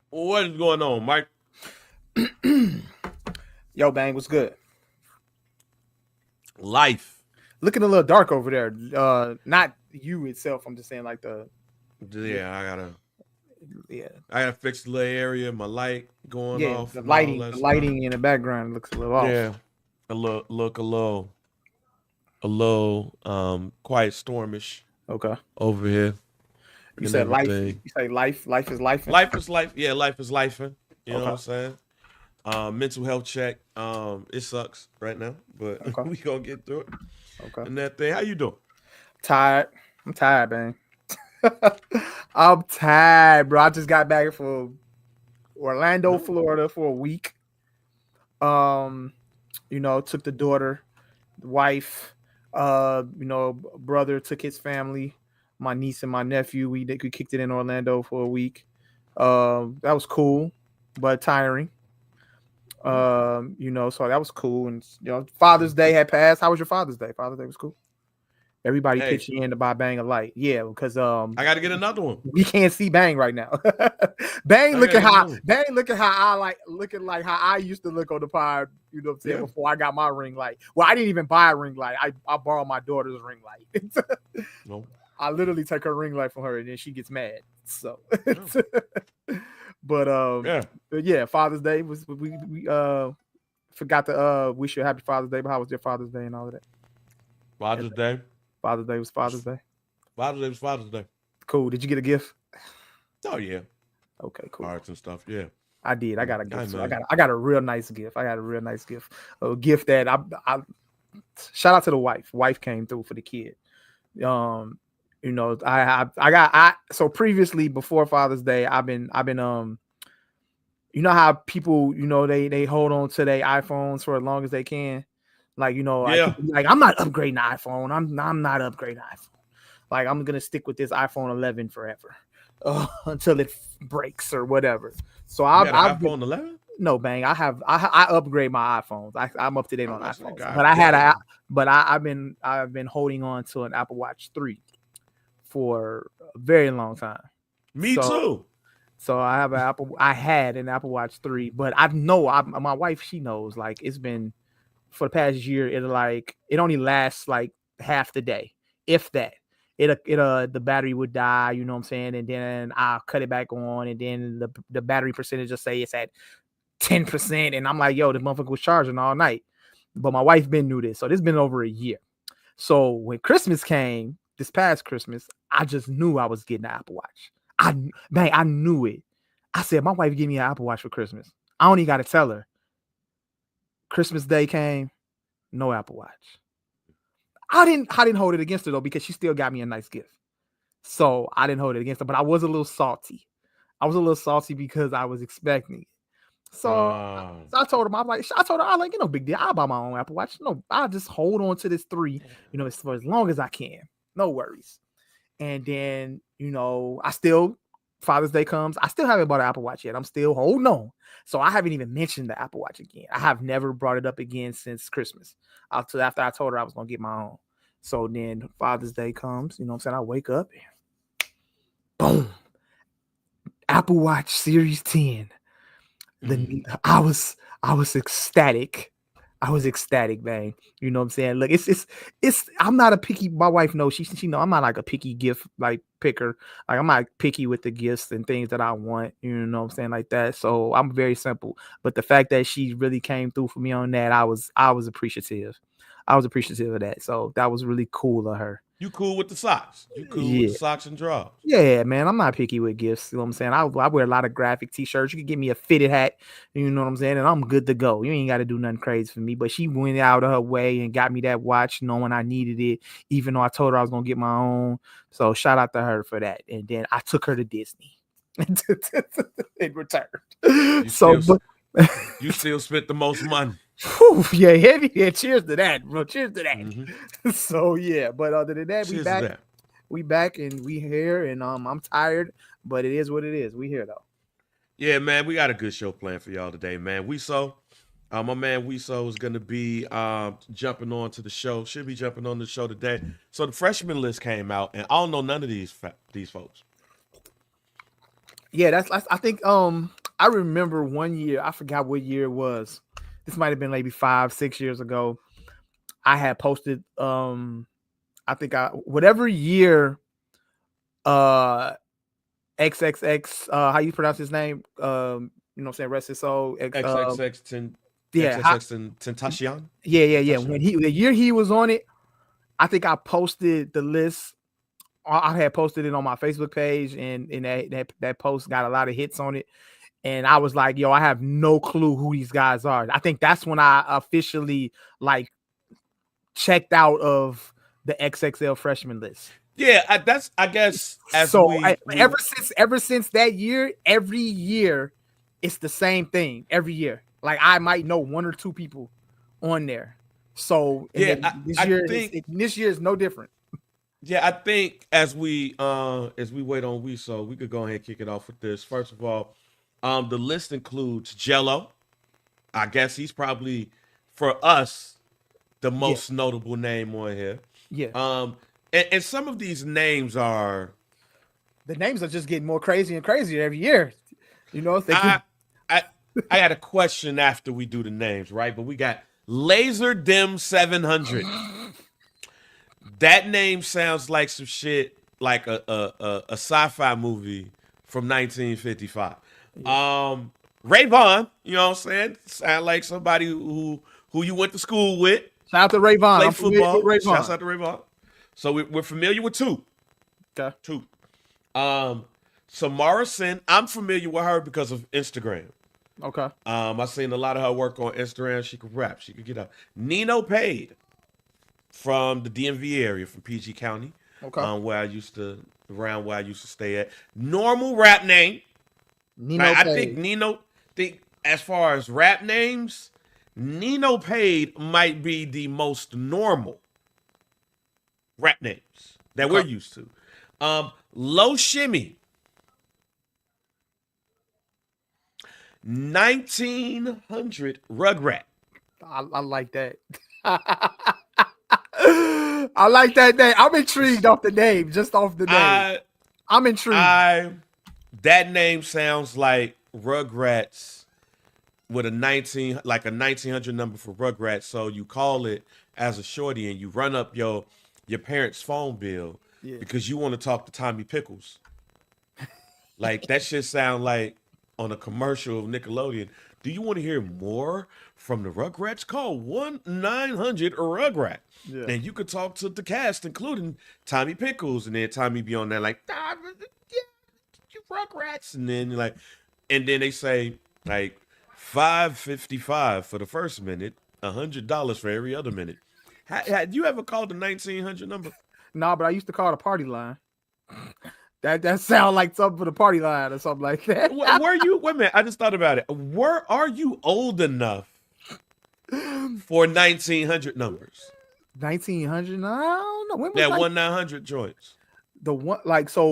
What is going on, Mike? Yo, Bang, what's good? Life. Looking a little dark over there. Not you itself. I'm just saying, like Yeah, yeah, I gotta fix the little area, my light going yeah. off The and all lighting, that the stuff. lighting in the background looks a little off. Yeah. A little quiet stormish Okay. over here You and said life. everything. You say life. Life is life. Life is life. Yeah, life is lifing. You know what Okay. I'm saying? Mental health check. It sucks right now, but Okay. we gonna get through it. Okay. And that thing, how you doing? Tired. I'm tired, Bang. I'm tired, bro. I just got back from Orlando, No. Florida for a week. Um, took the daughter, the wife, brother took his family, my niece and my nephew. We kicked it in Orlando for a week. That was cool, but tiring. So that was cool. And Father's Day had passed. How was your Father's Day? Father's Day was cool. Everybody Hey, pitched in to buy Bang a light. Yeah, because I gotta get another one. we can't see Bang right now. I gotta get another one. Bang look at how I looking like how I used to look on the pod, you know what I'm saying, Yeah. before I got my ring light. Well, I didn't even buy a ring light. I borrowed my daughter's ring light. No. I literally take her ring light from her and then she gets mad. So Yeah. but yeah, Father's Day was we forgot to wish you a happy Father's Day, but how was your Father's Day and all of that? Father's Day. Father's Day was Father's Day. Father's Day was Father's Day. Cool. Did you get a gift? Oh yeah. Okay, cool. Cards and stuff. Yeah. I did. I got a gift. I know. I got a real nice gift. I got a real nice gift. A gift that I shout out to the wife. Wife came through for the kid. So previously before Father's Day, I've been you know how people, they hold on to their iPhones for as long as they can. Like, Yeah. like I'm not upgrading the iPhone. I'm not upgrading the iPhone. Like I'm gonna stick with this iPhone 11 forever until it breaks or whatever. So You got I've an iPhone 11? no, Bang. I upgrade my iPhones. I'm up to date on That's like iPhones. God But I had damn. I've been holding on to an Apple Watch 3 for a very long time. Me So too. so I had an Apple Watch 3, but my wife, she knows, like, it's been for the past year, it only lasts like half the day, if that. The battery would die, you know what I'm saying, and then I'll cut it back on, and then the battery percentage just say it's at 10%, and I'm like, yo, the motherfucker was charging all night. But my wife been knew this, so this been over a year. So when Christmas came, this past Christmas, I just knew I was getting an Apple Watch. I knew it. I said, my wife gave me an Apple Watch for Christmas. I only got to tell her. Christmas Day came, no Apple Watch. I didn't hold it against her though, because she still got me a nice gift. So I didn't hold it against her, but I was a little salty. Because I was expecting it. So I told him, I like, no big deal. I'll buy my own Apple Watch. No, I'll just hold on to this 3, for as long as I can. No worries. And then, Father's Day comes. I still haven't bought an Apple Watch yet. I'm still holding on. So I haven't even mentioned the Apple Watch again. I have never brought it up again since Christmas. After I told her I was going to get my own. So then Father's Day comes, I wake up and boom. Apple Watch Series 10. I was ecstatic. I was ecstatic, man. You know what I'm saying? Look, it's I'm not a picky. My wife knows, she know I'm not like a picky gift like picker. Like I'm not picky with the gifts and things that I want, you know what I'm saying, like that. So I'm very simple. But the fact that she really came through for me on that, I was appreciative. I was appreciative of that. So that was really cool of her. You cool with the socks? You cool with Yeah. the socks and drawers? Yeah, man, I'm not picky with gifts. You know what I'm saying? I wear a lot of graphic t-shirts. You can give me a fitted hat, you know what I'm saying, and I'm good to go. You ain't got to do nothing crazy for me. But she went out of her way and got me that watch knowing I needed it, even though I told her I was going to get my own. So shout out to her for that. And then I took her to Disney in return. You still spent the most money. Whew, yeah, heavy. Yeah, cheers to that, bro. Cheers to that. Mm-hmm. So yeah, but other than that, cheers to that. We back and we here, and I'm tired, but it is what it is. We here though. Yeah, man, we got a good show planned for y'all today, man. Weso, my man Weso is gonna be jumping on to the show. Should be jumping on the show today. So the freshman list came out, and I don't know none of these folks. Yeah, I think I remember one year, I forgot what year it was. This might have been maybe 5-6 years ago. I had posted whatever year XXX how you pronounce his name? You know what I'm saying? Rest his soul. XXX Yeah, XXX Tentacion. yeah. When the year he was on it, I think I posted the list. I had posted it on my Facebook page, and that post got a lot of hits on it. And I was like, yo, I have no clue who these guys are. I think that's when I officially like checked out of the XXL Freshman List. Yeah, I guess ever since that year, every year it's the same thing. Every year, like I might know one or two people on there. So this year is no different. Yeah, I think as we wait on Weso, we could go ahead and kick it off with this. First of all, the list includes Gelo. I guess he's probably for us the most notable name on here. Yeah. And some of these names are just getting more crazy and crazier every year. You know, I had a question after we do the names, right? But we got Laser Dim 700. That name sounds like some shit like a sci-fi movie from 1955. Yeah. Ray Vaughn, you know what I'm saying? Sound like somebody who you went to school with. Shout out to Ray Vaughn. Played football. Shout out to Ray Vaughn. So we're familiar with two. Okay. Two. Samara Sin, I'm familiar with her because of Instagram. Okay. I've seen a lot of her work on Instagram. She could rap. She could get up. Nino Paid from the DMV area, from PG County. Okay. Where I used to stay at. Normal rap name. Nino I think as far as rap names, Nino Paid might be the most normal rap names that we're used to. Low Shimmy. 1900 Rugrat. I like that. I like that name. I'm intrigued off the name, just off the name. I'm intrigued. That name sounds like Rugrats with a 1900 number for Rugrats. So you call it as a shorty and you run up your parents' phone bill because you want to talk to Tommy Pickles. Like that shit sound like on a commercial of Nickelodeon. Do you want to hear more from the Rugrats? Call 1-900 Rugrat. Yeah. And you could talk to the cast, including Tommy Pickles, and then Tommy be on there like, you Rugrats, and then they say like $5.55 for the first minute, $100 for every other minute. Had you ever called the 1900 number? No, but I used to call the party line. That sound like something for the party line or something like that. Wait a minute, I just thought about it. Are you old enough for 1900 numbers? 1900? I don't know. When was that 1-900 joints? The one like so.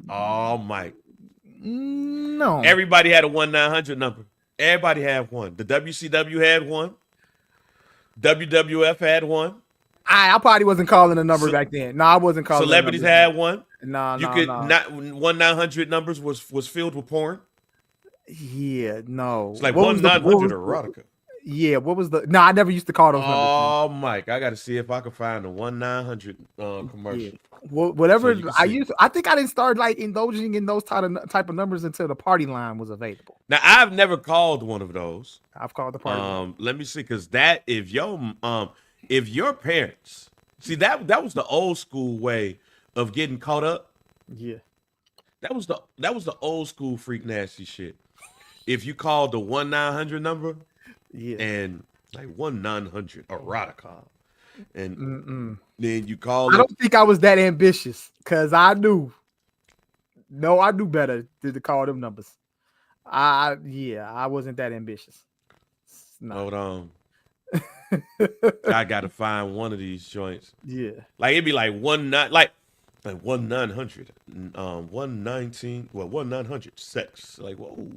Oh, Mike. No. Everybody had a 1-900 number. Everybody had one. The WCW had one. WWF had one. I probably wasn't calling a number back then. No, I wasn't calling. Celebrities had one. No, you could not 1-900 numbers was filled with porn. Yeah, no. It's like 1-900 erotica. Yeah, what was the? No, I never used to call those numbers. Oh, Mike, I got to see if I can find a 1-900 commercial. Yeah. Whatever so I think I didn't start like indulging in those type of numbers until the party line was available. Now I've never called one of those. I've called the party line. Let me see, because that if your parents see that was the old school way of getting caught up. Yeah, that was the old school freak nasty shit. If you called the 1-900 number, and like 1-900 erotica, and then you call. I don't think I was that ambitious because I knew. No, I knew better than to call them numbers. I wasn't that ambitious. No. Hold on. I gotta find one of these joints. Yeah, like it'd be like 1-900, 119, 1-900 sex. Like whoa.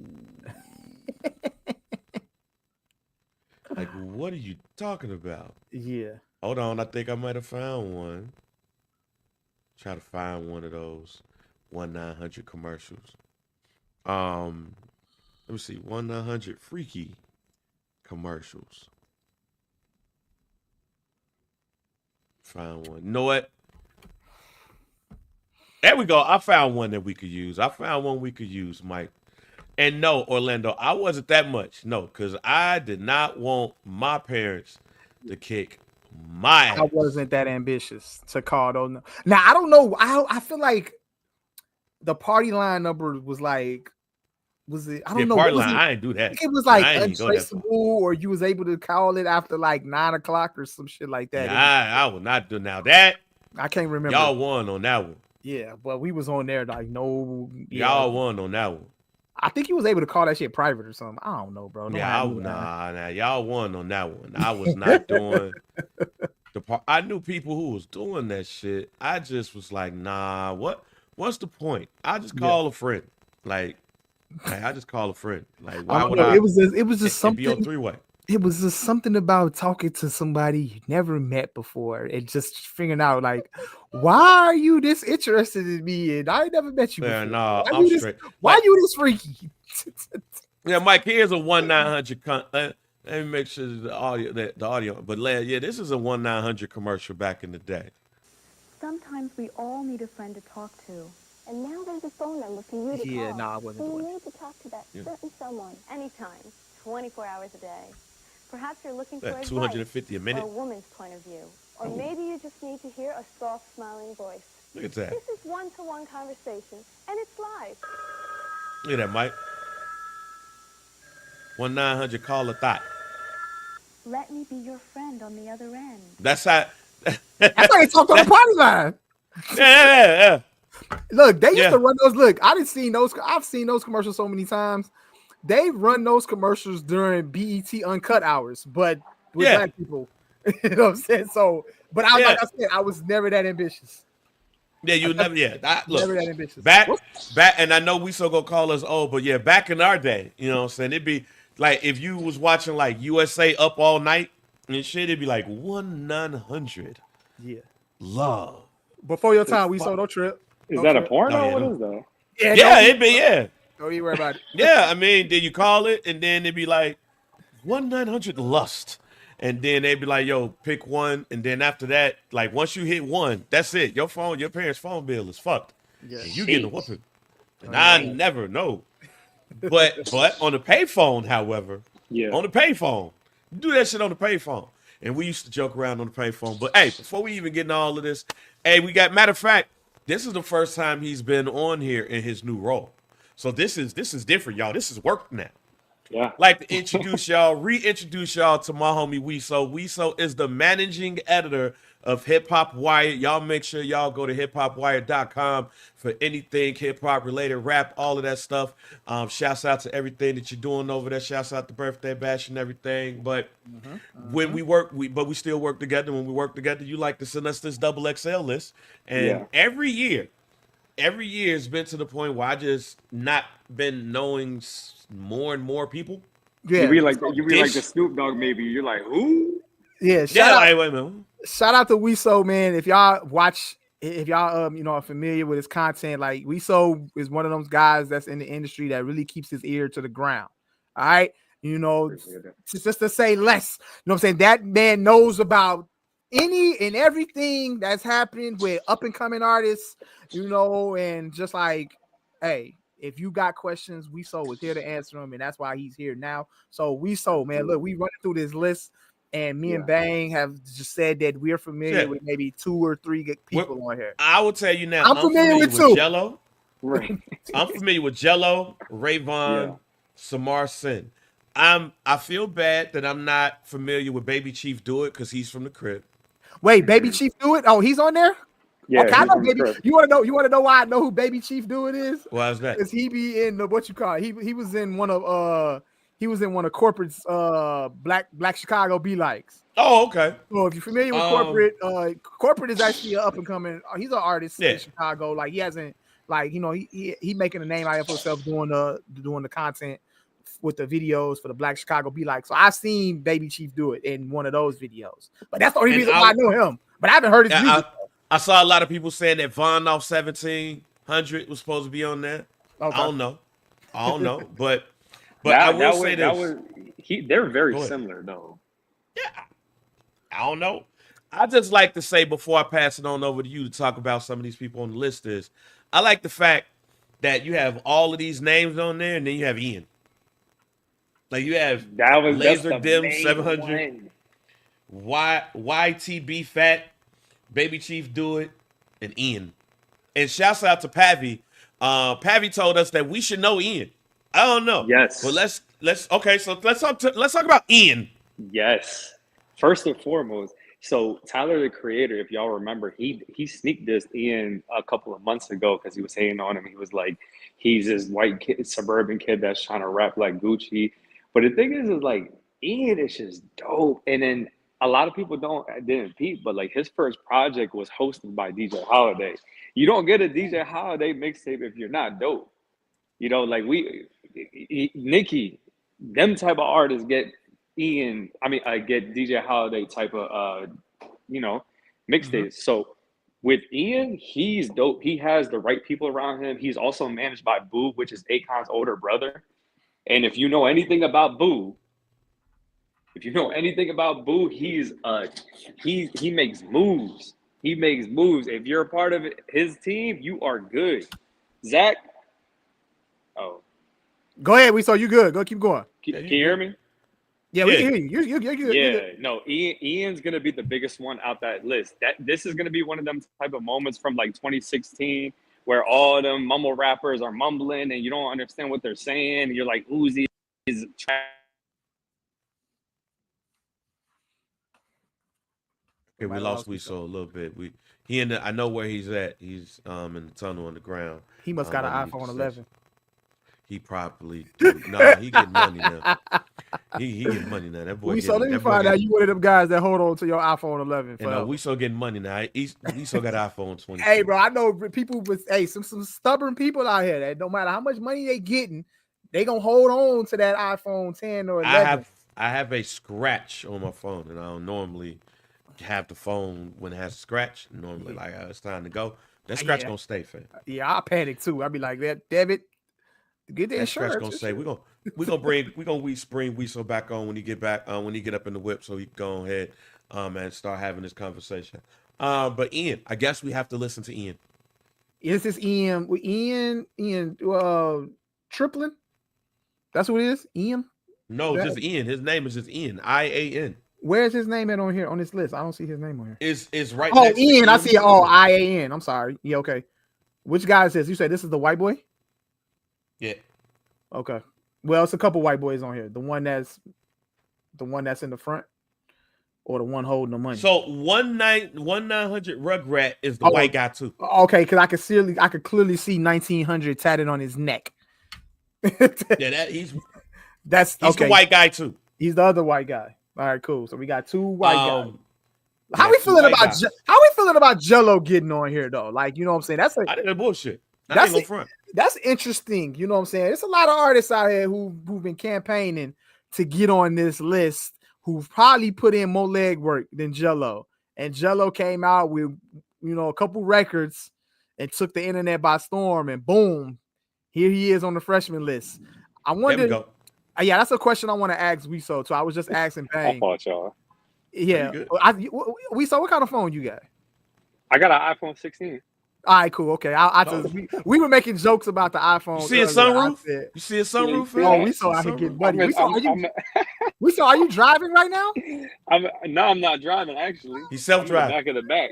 Like what are you talking about? Yeah. Hold on, I think I might have found one. Try to find one of those 1-900 commercials. Let me see. 1-900 freaky commercials. Found one. You know what? There we go. I found one that we could use. Mike. And no, Orlando, I wasn't that much. No, because I did not want my parents to kick my ass. I wasn't that ambitious to call those. Now, I don't know. I feel like the party line number was like, was it? I don't know. Party line, I didn't do that. It was like untraceable, or you was able to call it after like 9 o'clock or some shit like that. I will not do now that. I can't remember. Y'all won on that one. Yeah, but we was on there like no. Y'all won on that one. I think he was able to call that shit private or something. I don't know, bro. Nah, y'all won on that one. I was not doing the part. I knew people who was doing that shit. I just was like, nah, what's the point? I just call a friend. Like, I just call a friend. Like, why would I? It was just something. Be on three-way. It was just something about talking to somebody you never met before and just figuring out, like, why are you this interested in me? And I never met you before. Nah, I'm straight. Why you this freaky? Yeah, Mike, here's a 1-900. Let me make sure the audio. But yeah, this is a 1-900 commercial back in the day. Sometimes we all need a friend to talk to. And now there's a phone number for you to call. Yeah, no, I wasn't doing it. You need to talk to that certain someone anytime, 24 hours a day. Perhaps you're looking for advice, 250 a minute, or a woman's point of view. Or maybe you just need to hear a soft, smiling voice. Look at that. This is one-to-one conversation, and it's live. Look at that, Mike. 1-900 call a thought. Let me be your friend on the other end. That's how. That's how they talked on the party line. Yeah. Look, they used to run those. Look, I've seen those commercials so many times. They run those commercials during BET Uncut hours, but with black people. You know what I'm saying? So, but like I said, I was never that ambitious. Yeah, you never. Yeah, look, never that ambitious. Back, and I know we so gonna call us old, but yeah, back in our day, you know what I'm saying? It'd be like if you was watching like USA Up All Night and shit, it'd be like 1-900. Yeah, love. Before your time, we saw no trip. Is that a porno? What is that? Yeah, it'd be Don't you worry about it. Yeah, I mean, then you call it, and then it'd be like 1-900 lust, and then they'd be like, "Yo, pick one," and then after that, like once you hit one, that's it. Your parents' phone bill is fucked. Yeah, and you getting a whooping. And I never know, but on the payphone, however, on the payphone, you do that shit on the payphone, and we used to joke around on the payphone. But hey, before we even get into all of this, hey, we got matter of fact, this is the first time he's been on here in his new role. So this is different, y'all. This is work now. Yeah. Like to reintroduce y'all to my homie Weso. Weso is the managing editor of HipHopWired. Y'all make sure y'all go to HipHopWired.com for anything hip hop related, rap, all of that stuff. Shouts out to everything that you're doing over there. Shouts out to Birthday Bash and everything. But when we work, we still work together. When we work together, you like to send us this XXL list, and every year it's been to the point where I just not been knowing more and more people. Yeah, you be like the Snoop Dogg. Maybe you're like, who? Yeah, wait a minute. Shout out to Weso, man. If y'all are familiar with his content, like Weso is one of those guys that's in the industry that really keeps his ear to the ground. All right, just to say less. You know what I'm saying? That man knows about any and everything that's happening with up and coming artists, and just like, hey, if you got questions, Weso was here to answer them, and that's why he's here now. So Weso, man, look, we running through this list, and me and Bang have just said that we're familiar with maybe 2 or 3 people on here. I will tell you now, I'm familiar with 2. Gelo. Right. I'm familiar with Gelo, Rayvon, Samar Sin. I feel bad that I'm not familiar with Baby Chief Do It because he's from the crib. Wait, Baby Chief Do It? Oh, he's on there? Yeah, okay, I know Baby. You want to know why I know who Baby Chief Do It is? Why is that? Because he be in the what you call it. He was in one of corporate's Black Chicago Be Likes. Oh, okay. So if you're familiar with corporate is actually an up and coming. He's an artist in Chicago. Like he hasn't he making a name out of himself doing the content with the videos for the Black Chicago Be Like. So I seen Baby Chief do it in one of those videos. But that's the only reason why I know him. But I haven't heard his music. I saw a lot of people saying that Von off 1700 was supposed to be on there. Okay. I don't know. But But I will say this. They're very similar though. Yeah, I don't know. I just like to say before I pass it on over to you to talk about some of these people on the list is, I like the fact that you have all of these names on there, and then you have Ian. Like you have Laser Dim 700, YTB Fat, Baby Chief Do It, and Ian. And shouts out to Pavi. Pavi told us that we should know Ian. I don't know. Yes. But let's talk about Ian. Yes. First and foremost, so Tyler the Creator, if y'all remember, he sneak dissed Ian a couple of months ago because he was hating on him. He was like, he's this white kid, suburban kid that's trying to rap like Gucci. But the thing is like Ian is just dope. And then a lot of people didn't peep, but like his first project was hosted by DJ Holiday. You don't get a DJ Holiday mixtape if you're not dope. You know, like Nicki, them type of artists get Ian. I mean, I get DJ Holiday type of mixtapes. So with Ian, he's dope. He has the right people around him. He's also managed by Boo, which is Akon's older brother. And if you know anything about Boo, he makes moves. He makes moves. If you're a part of his team, you are good. Zach. Oh. Go ahead, Weso. You good. Go keep going. Can you hear me? Yeah, we can hear you. You're good. Yeah, no, Ian's gonna be the biggest one out that list. This is gonna be one of them type of moments from like 2016 where all them mumble rappers are mumbling and you don't understand what they're saying. And you're like, Uzi is trash. Okay, we lost Weso a little bit. I know where he's at. He's in the tunnel on the ground. He must got an iPhone 11. He probably do. No, he getting money now. He getting money now. That boy. Let me find out you one of them guys that hold on to your iPhone 11. You know, Weso getting money now. Weso got iPhone 20. Hey, bro, I know people with some stubborn people out here that no matter how much money they getting, they gonna hold on to that iPhone 10 or 11. I have a scratch on my phone, and I don't normally have the phone when it has a scratch. Normally, like it's time to go. That scratch gonna stay, fam. Yeah, I panic too. I be like, that debit. Get the insurance. Scratch gonna say we gonna bring Weso back on when he get up in the whip, so he can go ahead and start having this conversation. But Ian, I guess we have to listen to Ian. This is Ian. Ian Triplin. That's what it is. Ian. No, just Ian. His name is just Ian. IAN. Where's his name at on here on this list? I don't see his name on here. Is right. Oh, Ian. I see it. Oh, IAN. I'm sorry. Yeah, okay. Which guy is this? You said this is the white boy? Yeah. Okay. Well, it's a couple white boys on here. The one that's in the front, or the one holding the money. So 1900 Rugrat is the white guy too. Okay, because I could clearly see 1900 tatted on his neck. Yeah, he's okay. The white guy too. He's the other white guy. All right, cool. So we got two white guys. How we feeling about Gelo getting on here though? Like, you know what I'm saying? That's I did that bullshit. That's interesting. You know what I'm saying? There's a lot of artists out here who've been campaigning to get on this list who've probably put in more legwork than Gelo. And Gelo came out with, a couple records and took the internet by storm, and boom, here he is on the freshman list. I wonder. Yeah, that's a question I want to ask Weso. So I was just asking Bang. I thought y'all. Yeah. Weso, what kind of phone you got? I got an iPhone 16. All right, cool. Okay, we were making jokes about the iPhone. You see a sunroof? You see a sunroof? Oh, we saw out here getting money. We saw. Are you driving right now? I'm not driving. Actually, he's self-driving. Back of the back.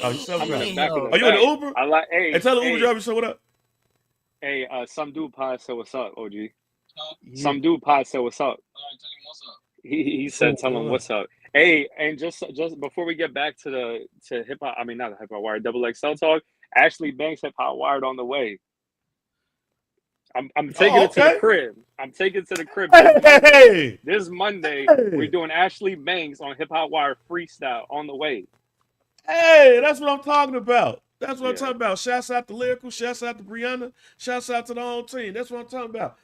Oh, he's self-driving. Are you in the Uber? I like. Hey, tell the Uber driver, so what up? Hey, some dude pod said what's up, OG. Some dude pod said what's up. He said, tell him what's up. Hey, and just before we get back to hip hop, I mean not the hip hop wired XXL talk. Ashley Banks HipHopWired on the way. I'm taking it to the crib. I'm taking it to the crib. This Monday, we're doing Ashley Banks on HipHopWired freestyle on the way. Hey, that's what I'm talking about. That's what I'm talking about. Shouts out to Lyrical. Shouts out to Brianna. Shouts out to the whole team. That's what I'm talking about.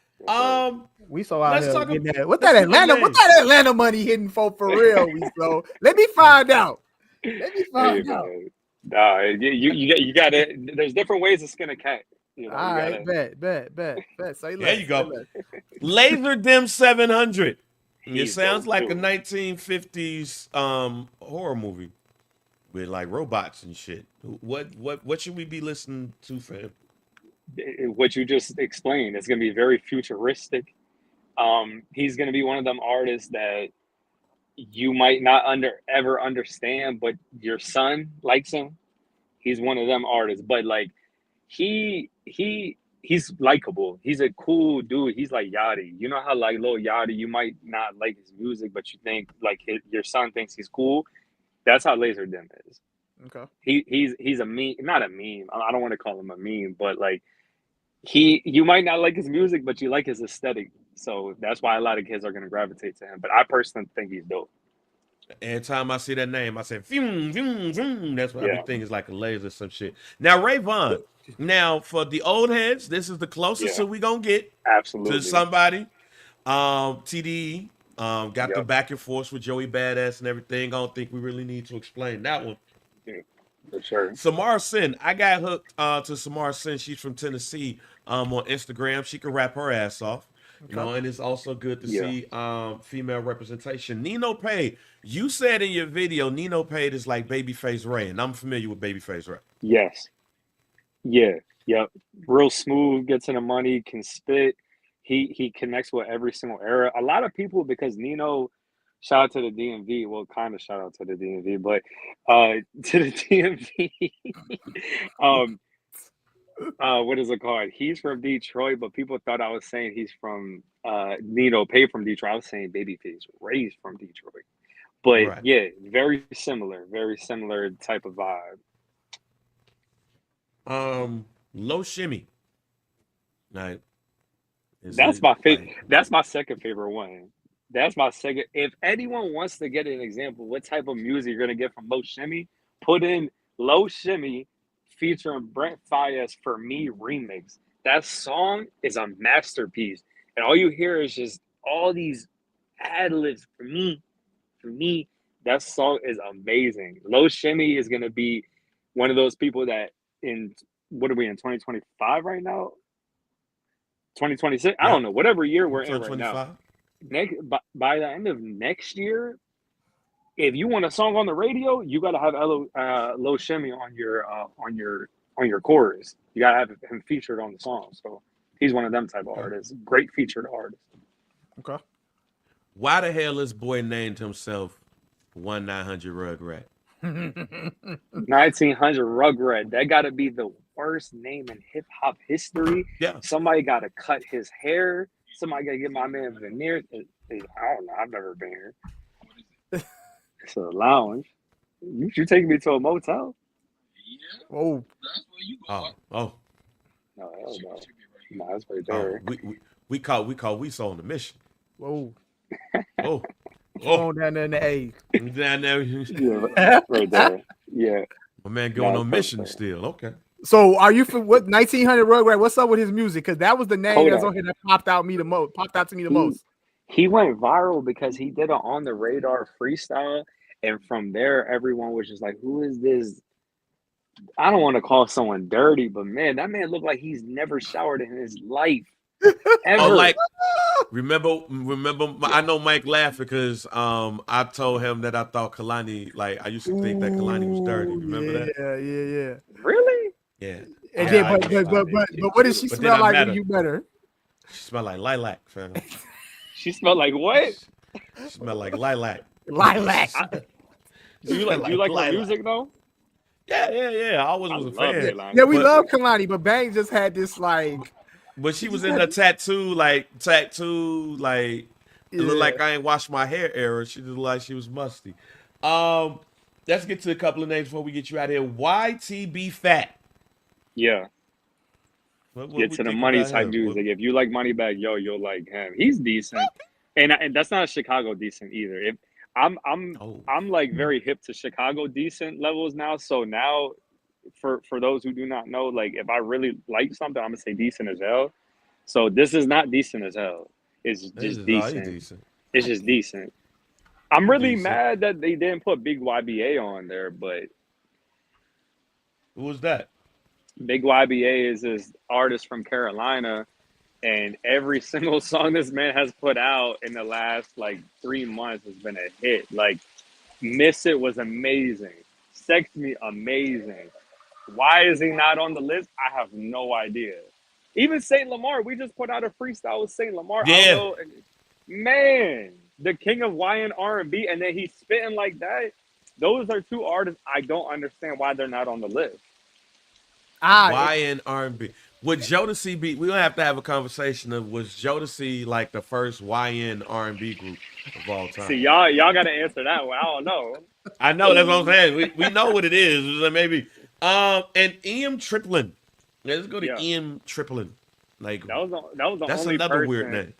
We saw out here what that Atlanta money hitting for real. We saw. Let me find out. Nah, you got it. There's different ways to skin a cat. All right, bet. So there you go. Laser Dim 700. It He's sounds dope, like a too. 1950s horror movie with like robots and shit. What should we be listening to for him? What you just explained, it's gonna be very futuristic. He's gonna be one of them artists that you might not ever understand, but your son likes him. He's one of them artists, but like he's likable. He's a cool dude. He's like Yachty. You know how like Lil Yachty, you might not like his music, but you think like your son thinks he's cool. That's how Laser Dim is. Okay. He's a meme, not a meme. I don't want to call him a meme, but like you might not like his music, but you like his aesthetic. So that's why a lot of kids are gonna gravitate to him. But I personally think he's dope. Every time I see that name, I say, vroom, vroom, vroom. That's what I be Yeah. thinking is like a laser or some shit. Now, Ray Vaughn. Now, for the old heads, this is the closest Yeah. we gonna get Absolutely. to somebody. TDE got the Yep. back and forth with Joey Badass and everything. I don't think we really need to explain that one. Yeah, for sure. Samara Sin, I got hooked to Samara Sin. She's from Tennessee. On Instagram, she can rap her ass off. You know, and it's also good to Yeah. see female representation. Nino Pay, you said in your video, Nino Pay is like Babyface Ray, and I'm familiar with Babyface Ray. Yes. Yeah. Yep. Real smooth, gets in the money, can spit. He connects with every single era. A lot of people, because Nino, shout out to the DMV. Well, kind of shout out to the DMV, but to the DMV. What is it called? He's from Detroit, but people thought I was saying he's from Nino Pay from Detroit. I was saying Babyface Ray's from Detroit. But Right. yeah, very similar type of vibe. Low Shimmy. Like, That's my favorite. That's my second favorite one. That's my second. If anyone wants to get an example, what type of music you're gonna get from Low Shimmy, put in Low Shimmy featuring Brent Faiyaz For Me remix. That song is a masterpiece, and all you hear is just all these ad libs for me. For me, that song is amazing. Low Shimmy is gonna be one of those people that in what are we in 2025 right now? 2026? I don't know. Whatever year we're in right now. By the end of next year, if you want a song on the radio, you got to have Low Shimmy on your chorus. You got to have him featured on the song. So he's one of them type of artists. Great featured artist. Okay. Why the hell this boy named himself 1900 Rugrat? 1900 Rugrat. That got to be the worst name in hip hop history. Yeah. Somebody got to cut his hair. Somebody got to get my man veneers. I don't know. I've never been here. It's a lounge. You taking me to a motel? Oh. That's where you go. Oh. No, hell no. No, that's right there. We call Weso on the mission. Whoa. Oh. Going down there in the A. Down there. Yeah, right there. Yeah. My man going No, on perfect. mission still. Okay. So are you for what 1900 Rugrat? What's up with his music? Because that was the name that's Kodak. on here that popped out to me the most. He went viral because he did an on the radar freestyle, and from there everyone was just like, "Who is this?" I don't want to call someone dirty, but man, that man looked like he's never showered in his life. Ever. Oh, like remember I know Mike laughed because I told him that I thought Kalani, like I used to think that Kalani was dirty. Remember that? Yeah. Really? Yeah. And Yeah, then, but what did she But smell then I like met when her. you met her? She smelled like lilac, fam. She smelled like what? She smelled like lilac. Lilac. Do you like her lilac. music though? Yeah. I always was a love fan. it. Yeah, we But- love Kalani, but Bang just had this like. But she was in the tattoo, like it looked like I ain't washed my hair era. She looked like she was musty. Let's get to a couple of names before we get you out of here. YTB Fat. Yeah. What Get we to the think money about type him? dudes. Like if you like Moneybagg Yo, you'll like him. He's decent, and that's not Chicago decent either. If I'm like very hip to Chicago decent levels now. So now, for those who do not know, like if I really like something, I'm gonna say decent as hell. So this is not decent as hell. It's This just is all decent. decent. It's just decent. I'm really Decent. mad that they didn't put Big YBA on there, but Who was that? Big YBA is this artist from Carolina, And every single song this man has put out in the last like 3 months has been a hit. Like, Miss It was amazing. Sex Me, amazing. Why is he not on the list? I have no idea. Even Saint Lamar, we just put out a freestyle with Saint Lamar. I don't Yeah. know, man, the king of YN R&B, and then he's spitting like that. Those are two artists I don't understand why they're not on the list. YN R&B. Would Jodeci be? We don't have to have a conversation of was Jodeci like the first YN R&B group of all time? See, y'all got to answer that one. I don't know. I know that's what I'm saying. We know what it is. Maybe. And Ian Triplin. Let's go to Yeah. Ian Triplin. Like That was the that's only another person, weird name.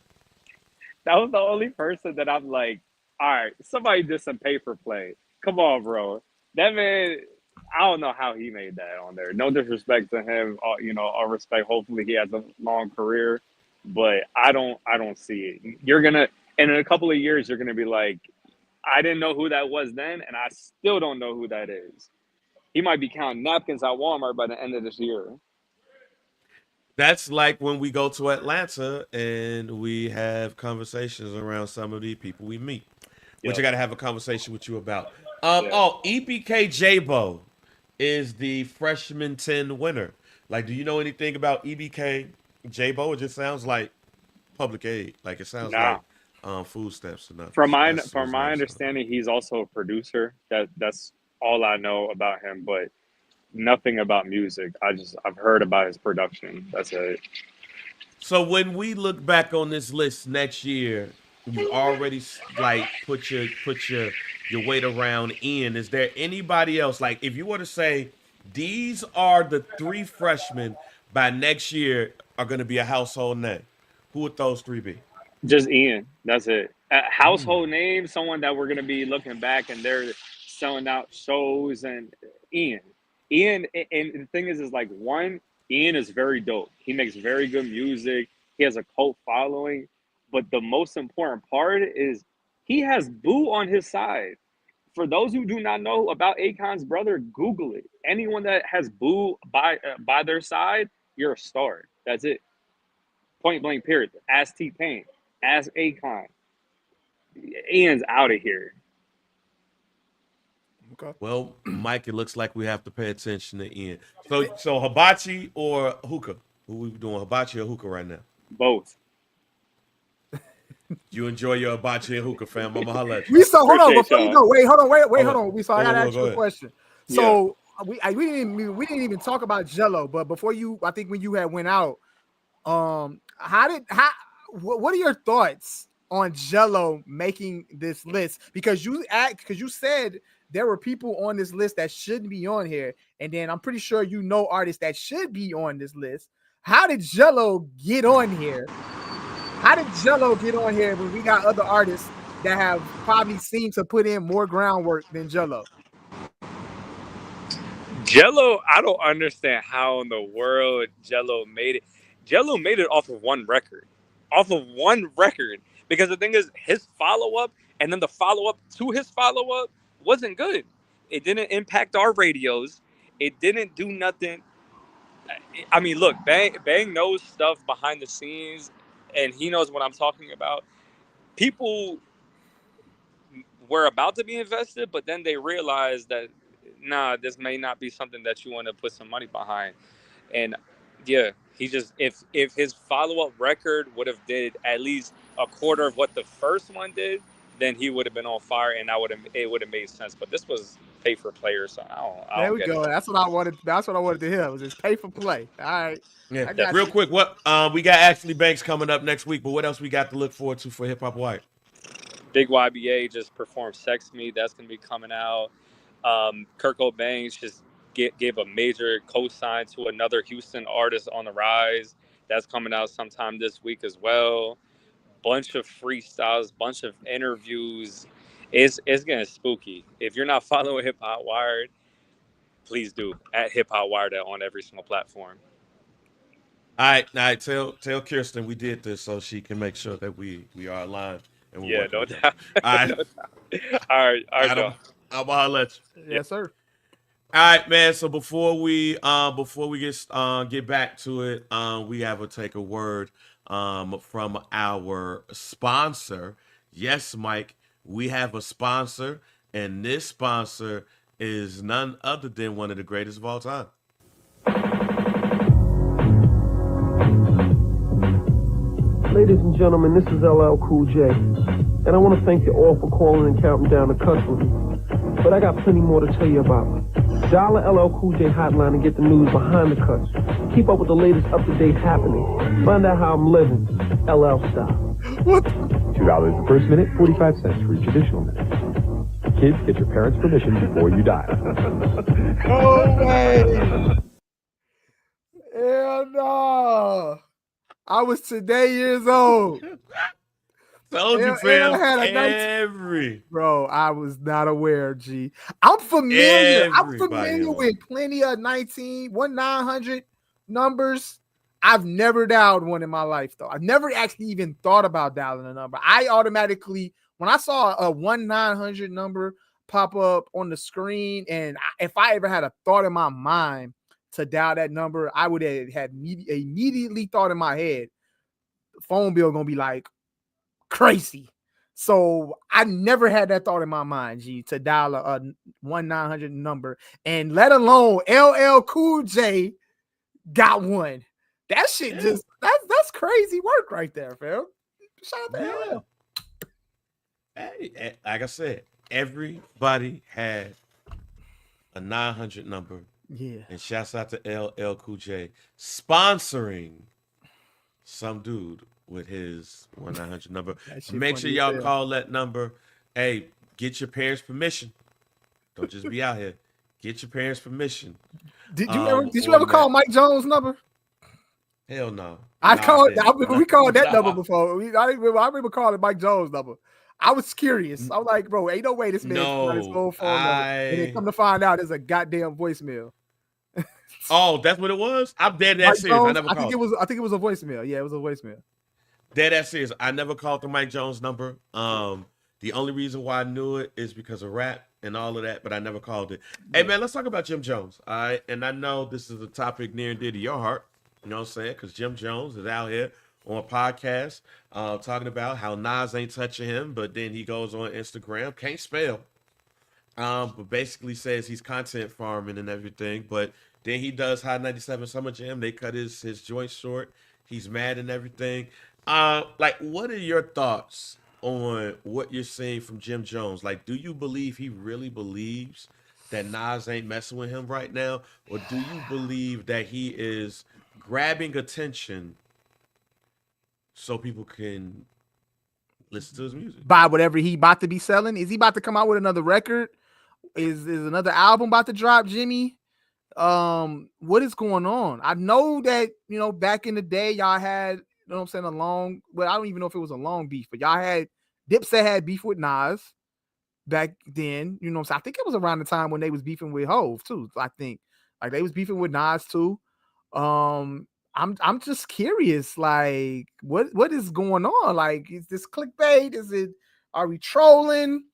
That was the only person that I'm like, all right, somebody did some paper play. Come on, bro. That man, I don't know how he made that on there. No disrespect to him, all respect. Hopefully he has a long career, but I don't see it. You're gonna, and in a couple of years, you're gonna be like, I didn't know who that was then, and I still don't know who that is. He might be counting napkins at Walmart by the end of this year. That's like when we go to Atlanta and we have conversations around some of the people we meet, which Yep. I got to have a conversation with you about. Yeah. Oh, EPK J-Bo is the freshman 10 winner. Like, do you know anything about EBK J-Bo? It just sounds like public aid. Like it sounds Nah. like food stamps enough. From my understanding, he's also a producer. That's all I know about him, but nothing about music. I've heard about his production. That's it. So when we look back on this list next year, you already like put your weight around Ian. Is there anybody else? Like if you were to say these are the 3 freshmen by next year are going to be a household name, who would those 3 be? Just Ian. That's it. A household name, someone that we're gonna be looking back and they're selling out shows and Ian. And the thing is like one, Ian is very dope. He makes very good music. He has a cult following. But the most important part is he has Boo on his side. For those who do not know about Akon's brother, Google it. Anyone that has Boo by their side, you're a star. That's it. Point blank, period. Ask T-Pain. Ask Akon. Ian's out of here. Okay. Well, Mike, it looks like we have to pay attention to Ian. So hibachi or hookah? Who we doing, hibachi or hookah right now? Both. You enjoy your hibachi and hookah, fam. I'm gonna holla at you. We saw. Hold on, Appreciate before you y'all. go. Wait, hold on. Wait, Hold hold on. on. We saw. I gotta ask Go you a ahead. question. So we didn't even talk about Jello, but before you, I think when you had went out, what are your thoughts on Jello making this list? Because you said there were people on this list that shouldn't be on here, and then I'm pretty sure you know artists that should be on this list. How did Jello get on here? How did Jello get on here when we got other artists that have probably seemed to put in more groundwork than Jello? Jello, I don't understand how in the world Jello made it. Jello made it off of one record. Because the thing is, his follow-up and then the follow-up to his follow-up wasn't good. It didn't impact our radios. It didn't do nothing. I mean, look, Bang knows stuff behind the scenes, and he knows what I'm talking about. People were about to be invested, but then they realized that, nah, this may not be something that you want to put some money behind. And yeah, he just if his follow-up record would have did at least a quarter of what the first one did, then he would have been on fire, and it would have made sense. But this was pay for player, so I There don't we get go. it. That's what I wanted. That's what I wanted to hear. Was just pay for play. All right. Yeah, I got real you. quick. What we got Ashley Banks coming up next week, but what else we got to look forward to for Hip Hop Wired? Big YBA just performed "Sex Me." That's gonna be coming out. Kurt Cobain just gave a major co-sign to another Houston artist on the rise. That's coming out sometime this week as well. Bunch of freestyles, bunch of interviews. It's getting spooky. If you're not following Hip Hop Wired, please do at Hip Hop Wired on every single platform. All right. Tell Kirsten we did this so she can make sure that we are aligned and we're Yeah, working no together. doubt. All right. No doubt. All right, I'm y'all. gonna let you. Yes, sir. All right, man. So before we get back to it, we have to take a word from our sponsor. Yes, Mike, we have a sponsor, and this sponsor is none other than one of the greatest of all time. Ladies and gentlemen, this is LL Cool J, and I want to thank you all for calling and counting down the cuts with me. But I got plenty more to tell you about. Dial the LL Cool J hotline and get the news behind the cuts. Keep up with the latest up-to-date happenings. Find out how I'm living, LL style. What? $2 the first minute, 45 cents for each additional minute. Kids, get your parents' permission before you dial. No way. Hell no. I was today years old. Told you, And fam. I had a Bro, I was not aware, G. I'm familiar. I'm familiar with plenty of 1-900 numbers. I've never dialed one in my life, though. I've never actually even thought about dialing a number. I automatically, when I saw a 1-900 number pop up on the screen, and if I ever had a thought in my mind to dial that number, I would have had immediately thought in my head, the phone bill gonna be like crazy. So I never had that thought in my mind, G, to dial a 1-900 number, and let alone LL Cool J got one. That shit just that's crazy work right there, fam. Shout out to LL. Hey, like I said, everybody had a 900 number. Yeah. And shouts out to LL Cool J sponsoring some dude with his 1-900 number. Make sure y'all call that number. Hey, get your parents' permission. Don't just be out here. Get your parents' permission. Did you ever call Mike Jones' number? Hell no. We called that number before. I remember calling Mike Jones' number. I was curious. I was like, bro, ain't no way this man's got his whole phone number. And then come to find out, it's a goddamn voicemail. Oh, that's what it was? I'm dead that serious. Jones, I think it was a voicemail. Yeah, it was a voicemail. Dead that serious. I never called the Mike Jones number. The only reason why I knew it is because of rap and all of that, but I never called it. Hey man, let's talk about Jim Jones. All right. And I know this is a topic near and dear to your heart. You know what I'm saying? Because Jim Jones is out here on a podcast talking about how Nas ain't touching him, but then he goes on Instagram, can't spell, but basically says he's content farming and everything. But then he does High 97 Summer Jam. They cut his joint short. He's mad and everything. Like, what are your thoughts on what you're seeing from Jim Jones? Like, do you believe he really believes that Nas ain't messing with him right now? Or do you believe that he is grabbing attention so people can listen to his music? Buy whatever he about to be selling? Is he about to come out with another record? Is another album about to drop, Jimmy? What is going on? I know that, back in the day, y'all had, I don't even know if it was a long beef, but y'all had, Dipset had beef with Nas back then, I think it was around the time when they was beefing with Hove too. I think like they was beefing with Nas too. I'm just curious, like what is going on? Like, is this clickbait? Are we trolling?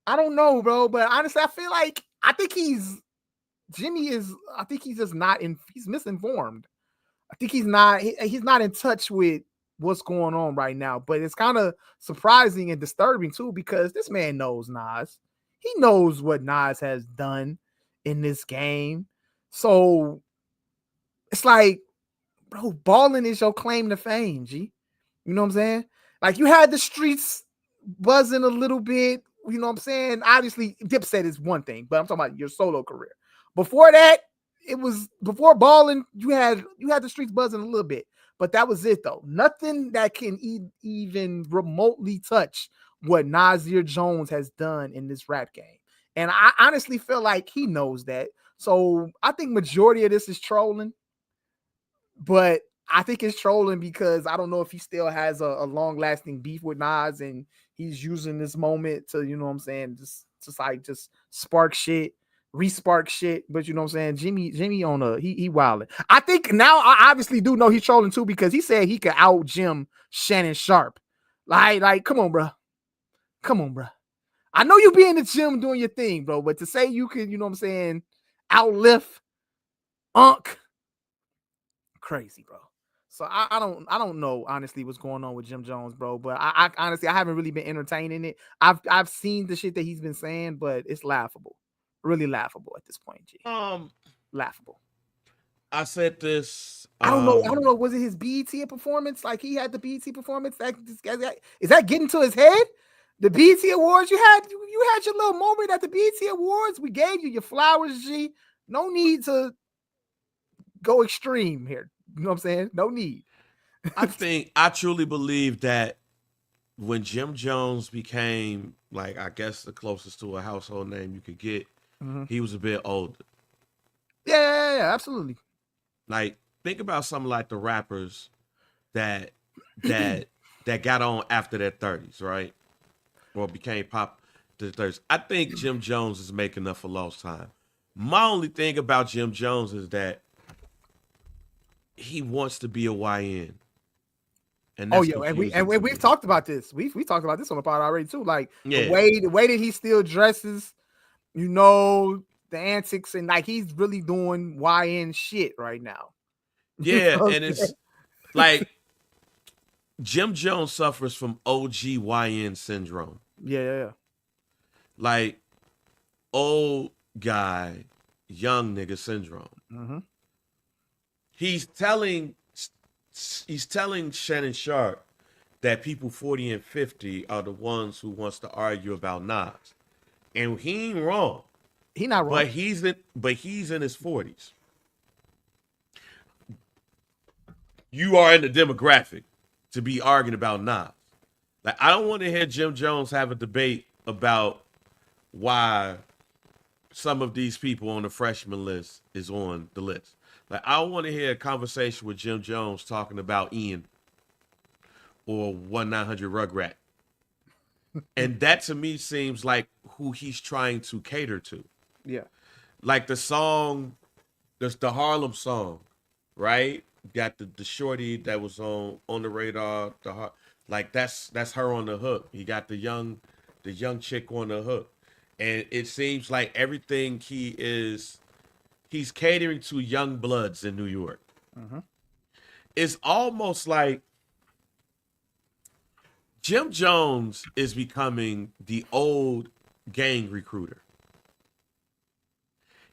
I don't know, bro. But honestly, I feel like he's just he's misinformed. I think he's not in touch with what's going on right now. But it's kind of surprising and disturbing too, because this man knows Nas. He knows what Nas has done in this game. So it's like, bro, balling is your claim to fame, G. You know what I'm saying? Like, you had the streets buzzing a little bit. You know what I'm saying? Obviously, Dipset is one thing, but I'm talking about your solo career. Before that, before balling, you had the streets buzzing a little bit, but that was it though. Nothing that can even remotely touch what Nasir Jones has done in this rap game. And I honestly feel like he knows that. So I think majority of this is trolling, but I think it's trolling because I don't know if he still has a long-lasting beef with Nas, and he's using this moment to, you know what I'm saying, just spark shit, re-spark shit. But you know what I'm saying, Jimmy on he wilding. I think now I obviously do know he's trolling too, because he said he could out Jim Shannon Sharp. Like, come on, bro. I know you be in the gym doing your thing, bro, but to say you can, you know what I'm saying, outlift Unc, crazy, bro. So I don't know honestly what's going on with Jim Jones, bro. But I honestly I haven't really been entertaining it. I've seen the shit that he's been saying, but it's laughable, really laughable at this point. G. Laughable. I said this. I don't know. Was it his BET performance? Like he had the BET performance. Is that getting to his head? The BET Awards you had your little moment at the BET Awards. We gave you your flowers, G. No need to go extreme here. You know what I'm saying? No need. I truly believe that when Jim Jones became, like, I guess the closest to a household name you could get, he was a bit older. Yeah, absolutely. Like, think about something like the rappers that got on after their 30s, right? Or became pop to the 30s. I think Jim Jones is making up for lost time. My only thing about Jim Jones is that he wants to be a YN. And we've talked about this. We talked about this on the pod already too. Like the way that he still dresses, you know, the antics, and like he's really doing YN shit right now. Yeah, and it's like Jim Jones suffers from OGYN syndrome. Yeah. Like old guy, young nigga syndrome. Mm-hmm. He's telling Shannon Sharp that people 40 and 50 are the ones who wants to argue about Nas. And he ain't wrong. He not wrong. But he's in his 40s. You are in the demographic to be arguing about Nas. Like, I don't want to hear Jim Jones have a debate about why some of these people on the freshman list is on the list. Like, I want to hear a conversation with Jim Jones talking about Ian or 1-900 Rugrat. And that to me seems like who he's trying to cater to. Yeah. Like the song, there's the Harlem song, right? Got the shorty that was on the radar, like that's her on the hook. He got the young chick on the hook. And it seems like everything he's catering to young bloods in New York. Mm-hmm. It's almost like Jim Jones is becoming the old gang recruiter.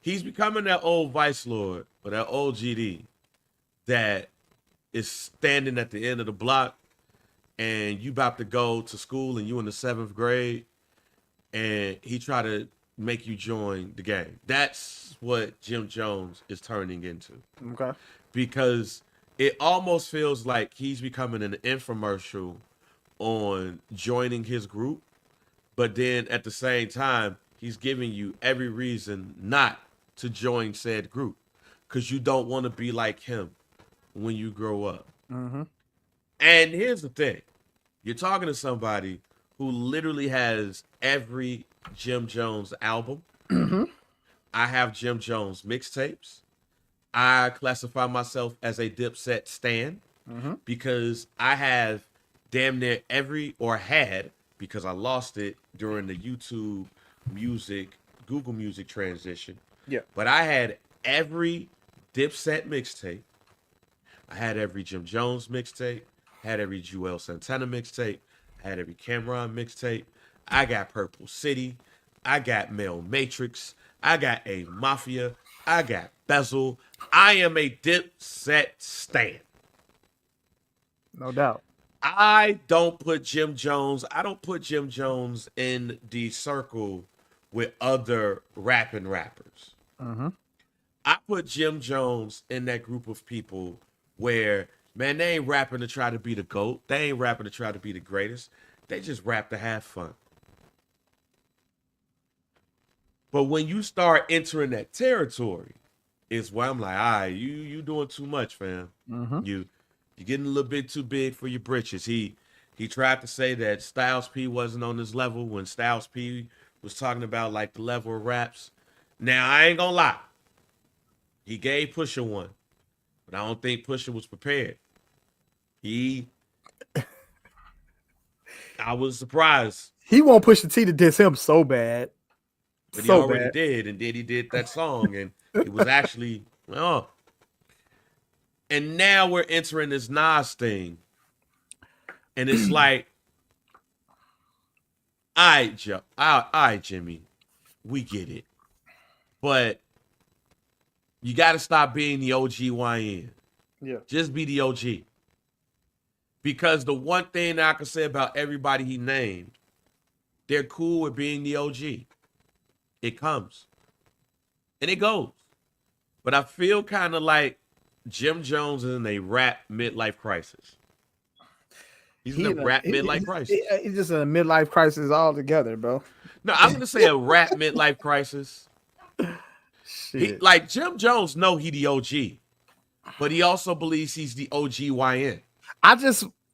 He's becoming that old vice lord or that old GD that is standing at the end of the block and you about to go to school and you in the 7th grade and he try to make you join the gang. That's what Jim Jones is turning into. Okay. Because it almost feels like he's becoming an infomercial on joining his group, but then at the same time, he's giving you every reason not to join said group because you don't want to be like him when you grow up. Mm-hmm. And here's the thing. You're talking to somebody who literally has every Jim Jones album. Mm-hmm. I have Jim Jones mixtapes. I classify myself as a Dipset stan because I have damn near every, or had, because I lost it during the YouTube Music, Google Music transition. Yeah. But I had every Dipset mixtape. I had every Jim Jones mixtape. Had every Joel Santana mixtape. Had every Cameron mixtape. I got Purple City. I got Male Matrix. I got A Mafia. I got Bezel. I am a Dipset stan. No doubt. I don't put Jim Jones in the circle with other rapping rappers. Mm-hmm. I put Jim Jones in that group of people where, man, they ain't rapping to try to be the GOAT. They ain't rapping to try to be the greatest. They just rap to have fun. But when you start entering that territory, is where I'm like, all right, you doing too much, fam. Mm-hmm. You're getting a little bit too big for your britches. He tried to say that Styles P wasn't on this level when Styles P was talking about like the level of raps. Now, I ain't gonna lie. He gave Pusha one, but I don't think Pusha was prepared. I was surprised. He won't push the T to diss him so bad. But he already did, and then he did that song, and it was actually, And now we're entering this Nas thing. And it's like, all right, Jimmy, we get it. But you got to stop being the OGYN. Yeah. Just be the OG. Because the one thing that I can say about everybody he named, they're cool with being the OG. It comes. And it goes. But I feel kind of like Jim Jones is in a rap midlife crisis. He's in a rap midlife crisis. He's just in a midlife crisis altogether, bro. No, I'm going to say a rap midlife crisis. Like Jim Jones know he the OG. But he also believes he's the OGYN.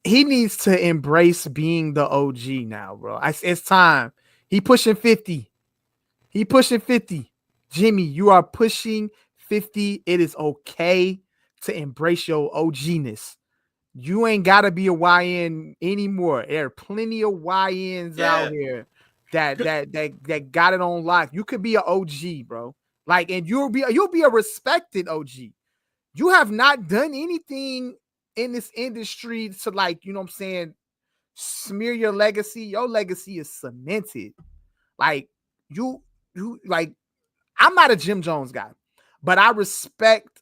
He needs to embrace being the OG now, bro. It's time. He pushing 50. Jimmy, you are pushing 50. It is okay to embrace your OGness. You ain't got to be a YN anymore. There are plenty of YNs out here that got it on lock. You could be an OG, bro. Like, and you'll be a respected OG. You have not done anything in this industry to, like, you know what I'm saying, smear your legacy. Your legacy is cemented. Like, you like, I'm not a Jim Jones guy, but I respect,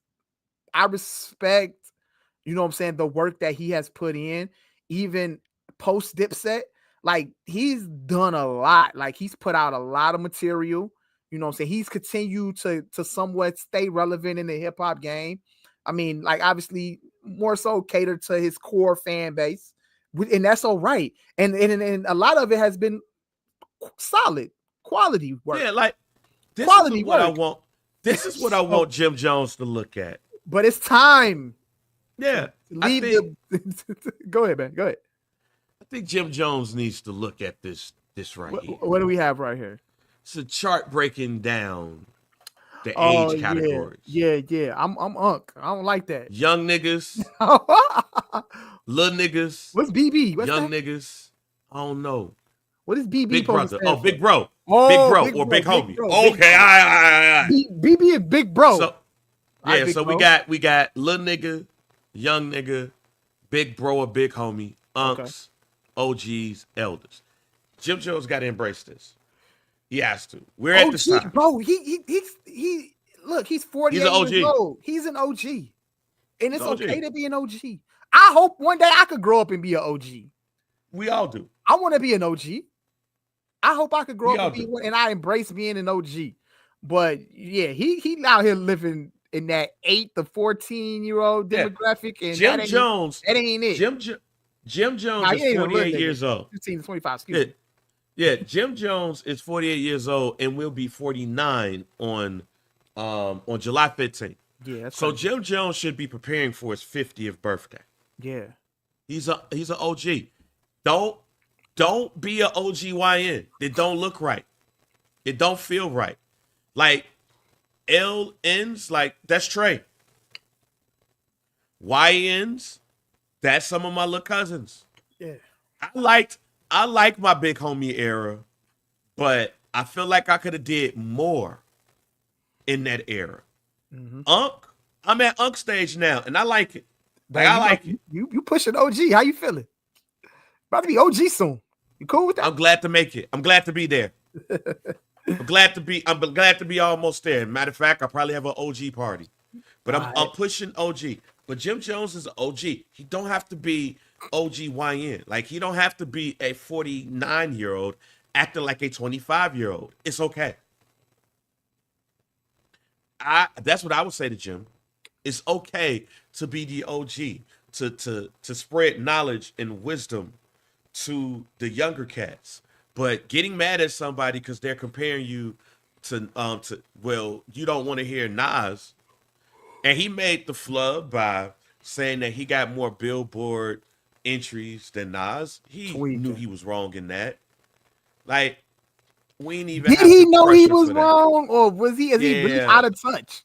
you know what I'm saying, the work that he has put in, even post Dipset. Like, he's done a lot. Like, he's put out a lot of material. You know what I'm saying? He's continued to somewhat stay relevant in the hip hop game. I mean, like, obviously more so cater to his core fan base, and that's all right. And a lot of it has been solid quality work. Yeah, like, this quality is what work. I want. This is what I want Jim Jones to look at. But it's time. Yeah. Go ahead, man. Go ahead. I think Jim Jones needs to look at this right here. What do we have right here? It's a chart breaking down the age categories. Yeah. I'm unk. I don't like that. Young niggas, little niggas. What's BB? What's young that? niggas. I don't know. What is BB? Big brother. Oh, big bro. Oh, big bro or big homie. Big bro, Okay, all right. BB is big bro. So, yeah, so we got little nigga, young nigga, big bro or big homie, unks, OGs, elders. Jim Jones got to embrace this. He has to. We're at this time. Bro, he look, he's 48 years old. He's an OG. And it's okay to be an OG. I hope one day I could grow up and be an OG. We all do. I want to be an OG. I hope I could grow up and be one, and I embrace being an OG. But yeah, he out here living in that 8 to 14-year-old demographic. And Jim Jones. That ain't it. Jim Jones is 48 years old. 15 to 25, excuse me. Yeah, Jim Jones is 48 years old and will be 49 on July 15th. Yeah. So Jim Jones should be preparing for his 50th birthday. Yeah. He's an OG. Don't be an OGYN. It don't look right. It don't feel right. Like, LNs, like, that's Trey. YNs, that's some of my little cousins. Yeah. I like my big homie era, but I feel like I could have did more in that era. Mm-hmm. I'm at Unk stage now, and I like it. Like, I like it. You pushing OG. How you feeling? About to be OG soon. You cool with that? I'm glad to make it. I'm glad to be there. I'm glad to be almost there. Matter of fact, I probably have an OG party. But I'm pushing OG. But Jim Jones is an OG. He don't have to be OGYN. Like, he don't have to be a 49-year-old acting like a 25-year-old. It's okay. That's what I would say to Jim. It's okay to be the OG, to spread knowledge and wisdom to the younger cats. But getting mad at somebody because they're comparing you to you don't want to hear Nas. And he made the flub by saying that he got more Billboard entries than Nas. He knew he was wrong in that. Like, we ain't even. Did he know he was wrong, or was he? Is he really out of touch?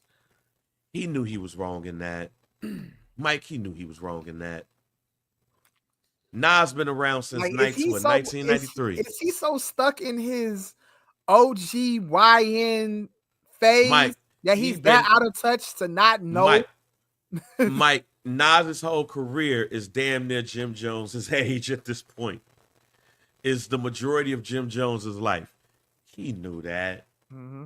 He knew he was wrong in that. Mike, he knew he was wrong in that. Nas been around since 1993. Is he so stuck in his OGYN phase? Mike, that he's that out of touch to not know. Mike, Nas's whole career is damn near Jim Jones's age at this point. Is the majority of Jim Jones's life. He knew that. Mm-hmm.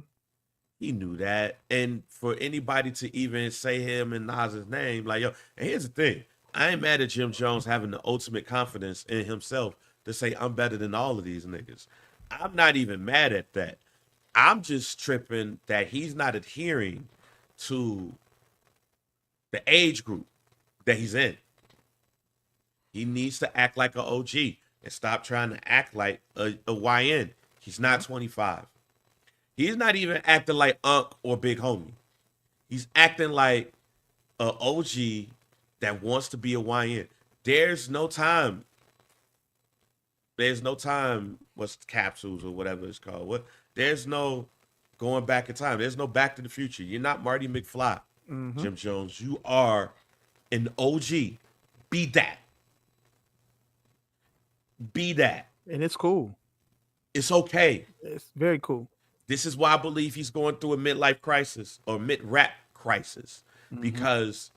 He knew that. And for anybody to even say him and Nas's name, like, yo, and here's the thing. I ain't mad at Jim Jones having the ultimate confidence in himself to say, I'm better than all of these niggas. I'm not even mad at that. I'm just tripping that he's not adhering to the age group that he's in. He needs to act like an OG and stop trying to act like a YN. He's not 25. He's not even acting like Unc or Big Homie. He's acting like an OG that wants to be a YN. There's no time. What's capsules or whatever it's called? There's no going back in time. There's no Back to the Future. You're not Marty McFly, Jim Jones. You are an OG. Be that. Be that. And it's cool. It's okay. It's very cool. This is why I believe he's going through a midlife crisis or mid-rap crisis. Because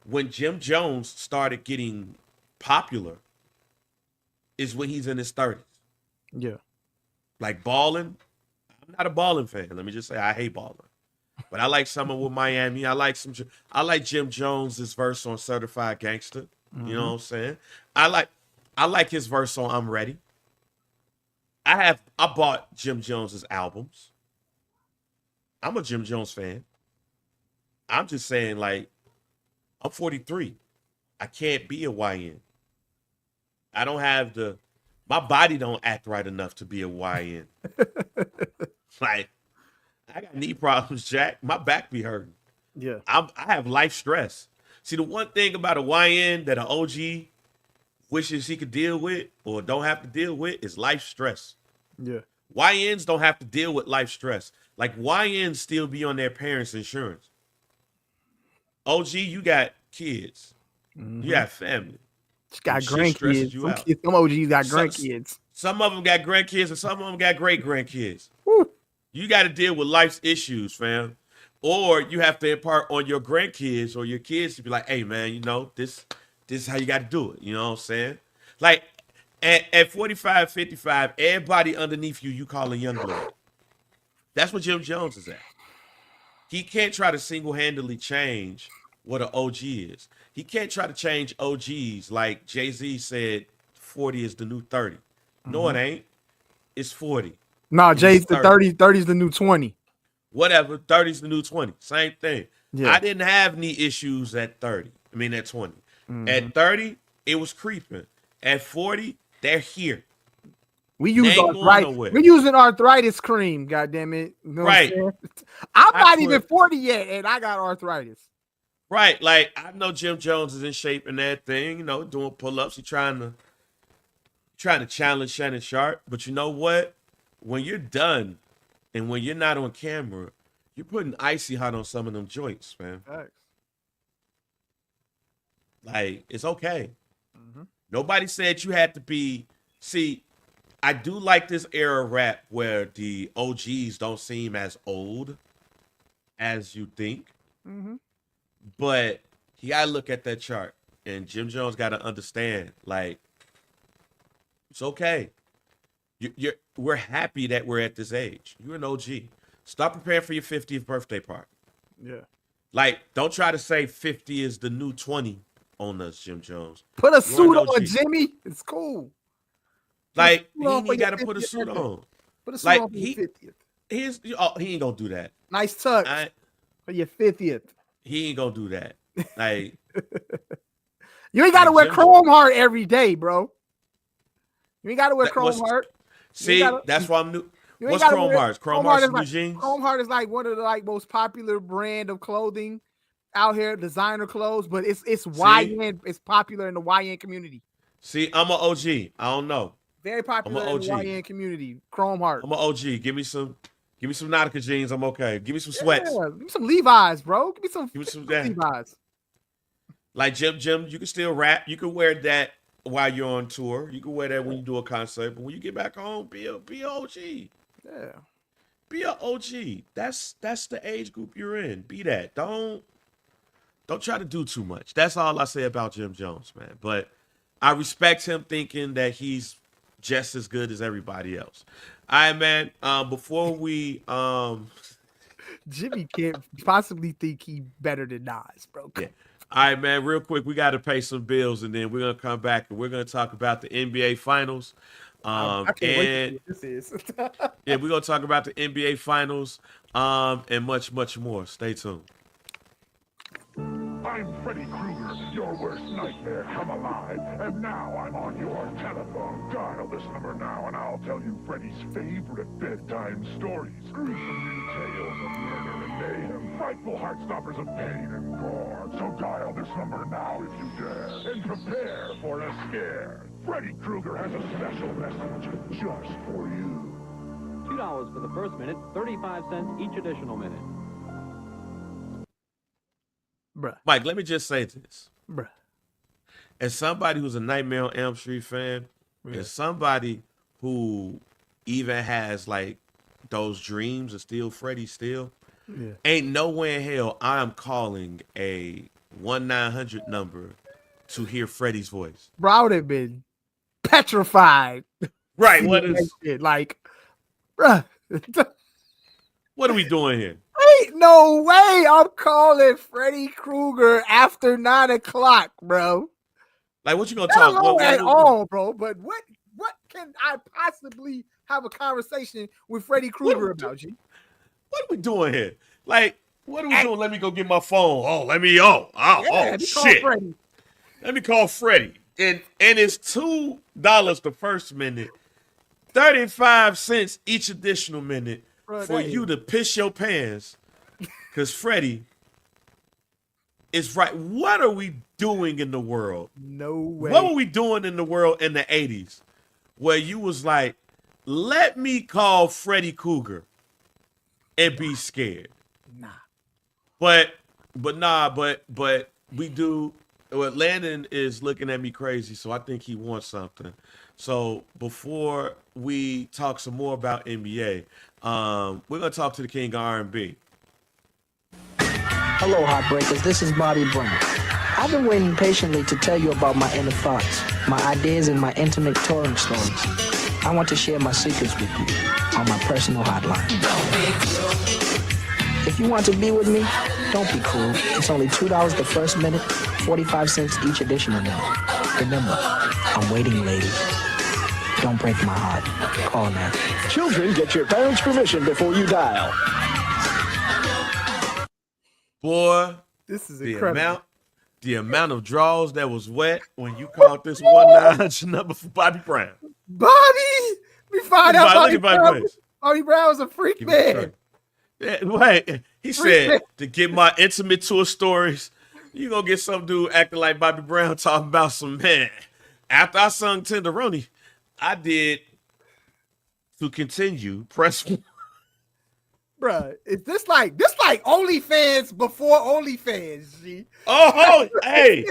when Jim Jones started getting popular is when he's in his 30s. Yeah. Like balling. I'm not a balling fan. Let me just say I hate balling. But I like someone with Miami. I like Jim Jones's verse on Certified Gangster. You know what I'm saying? I like his verse on I'm Ready. I bought Jim Jones's albums. I'm a Jim Jones fan. I'm just saying, like, I'm 43. I can't be a YN. I don't have my body don't act right enough to be a YN. Like, I got knee problems, Jack. My back be hurting. Yeah. I have life stress. See, the one thing about a YN that an OG wishes he could deal with or don't have to deal with is life stress. Yeah. YNs don't have to deal with life stress. Like, YNs still be on their parents' insurance. OG, you got kids. You got family. Got Shit stresses grandkids. you out. Some OGs got grandkids. Some of them got grandkids and some of them got great grandkids. Woo. You got to deal with life's issues, fam. Or you have to impart on your grandkids or your kids to be like, hey, man, you know, this is how you got to do it. You know what I'm saying? Like, at 45, 55, everybody underneath you call a young blood. That's what Jim Jones is at. He can't try to single-handedly change what an OG is. He can't try to change OGs like Jay-Z said 40 is the new 30. No, it ain't. It's 40. No, Jay's the 30's the new 20. Whatever, 30's the new 20. Same thing. Yeah. I didn't have knee issues at 30. I mean, at 20. At 30, it was creeping. At 40, they're here. We use They ain't going arthritis. nowhere. We're using arthritis cream, goddamn it. You know Right. what I'm not even 40 yet, and I got arthritis. Right. Like, I know Jim Jones is in shape in that thing, you know, doing pull-ups. He's trying to challenge Shannon Sharp. But you know what? When you're done and when you're not on camera, you're putting icy hot on some of them joints, man. Thanks. Like, it's okay. Nobody said you had to be. See, I do like this era of rap where the OGs don't seem as old as you think. But you gotta look at that chart, and Jim Jones got to understand, like, it's okay. We're happy that we're at this age. You're an OG. Stop preparing for your 50th birthday party. Yeah. Like, don't try to say 50 is the new 20 on us, Jim Jones. Put a You're suit an on, OG. Jimmy. It's cool. Like, Put a suit on he for ain't got to your put a 50th suit birthday. on. Put a suit Like, on for your 50th. He ain't gonna do that. Nice tuck for your 50th. He ain't gonna do that. Like, You ain't got to Like wear Jim chrome heart every day, bro. You ain't got to wear That- chrome what's- heart. see, that's why I'm new. You ain't What's gotta Chrome wear- Hearts? Chrome Hearts is and new like, jeans? Chrome Heart is like one of the most popular brand of clothing out here, designer clothes, but it's YN, it's popular in the YN community. See, I'm an OG. I don't know. Very popular I'm in a the OG. YN community. Chrome Heart. I'm an OG. Give me some Nautica jeans. I'm okay. Give me some sweats. Yeah, give me some Levi's, bro. Give me some Yeah. Levi's. Like Jim, you can still rap. You can wear that while you're on tour. You can wear that when you do a concert. But when you get back home, be a OG. Yeah. Be a OG. That's the age group you're in. Be that. Don't don't try to do too much. That's all I say about Jim Jones, man. But I respect him thinking that he's just as good as everybody else. All right, man. Before we Jimmy can't possibly think he better than Nas, bro. yeah. All right, man. Real quick, we got to pay some bills, and then we're gonna come back and we're gonna talk about the NBA Finals. I can't wait to see what this is. Yeah, we're gonna talk about the NBA Finals, and much, much more. Stay tuned. I'm Freddy Krueger, your worst nightmare come alive. And now I'm on your telephone. Dial this number now and I'll tell you Freddy's favorite bedtime stories. Gruesome new tales of murder and mayhem. Frightful heartstoppers of pain and gore. So dial this number now if you dare. And prepare for a scare. Freddy Krueger has a special message just for you. $2 for the first minute, 35 cents each additional minute. Bruh. Mike, let me just say this. Bruh. As somebody who's a Nightmare on Elm Street fan, as somebody who even has like those dreams of still Freddy still, ain't nowhere in hell I'm calling a 1-900 number to hear Freddy's voice. Bro, I would have been petrified. Right. What is like, bruh. What are we doing here? Ain't no way I'm calling Freddy Krueger after 9 o'clock, bro. Like, what you gonna talk Not at all, bro. But what can I possibly have a conversation with Freddy Krueger about, G? What are we doing here? Like, what are we doing? Let me go get my phone. Shit. Let me call Freddy. And it's $2 the first minute, 35 cents each additional minute. Bro, for you to piss your pants, because Freddy is right. What are we doing in the world? No way. What were we doing in the world in the 80s where you was like, let me call Freddy Krueger and be scared? Nah. But we do. Well, Landon is looking at me crazy, so I think he wants something. So before we talk some more about NBA, we're gonna talk to the king of R&B. Hello, Heartbreakers. This is Bobby Brown. I've been waiting patiently to tell you about my inner thoughts, my ideas, and my intimate touring stories. I want to share my secrets with you on my personal hotline. If you want to be with me, don't be cruel. It's only $2 the first minute, 45 cents each additional minute. Remember, I'm waiting, lady. Don't break my heart. Call now. Children, get your parents' permission before you dial. Boy, this is incredible. The amount of draws that was wet when you called this 1-900 number for Bobby Brown. Bobby! We find out Bobby Brown was a freak man. Yeah, wait, he said to get my intimate tour stories, you gonna get some dude acting like Bobby Brown talking about some man. After I sung Tenderoni, I did to continue press. Bruh, is this like OnlyFans before OnlyFans, G? Oh, hey.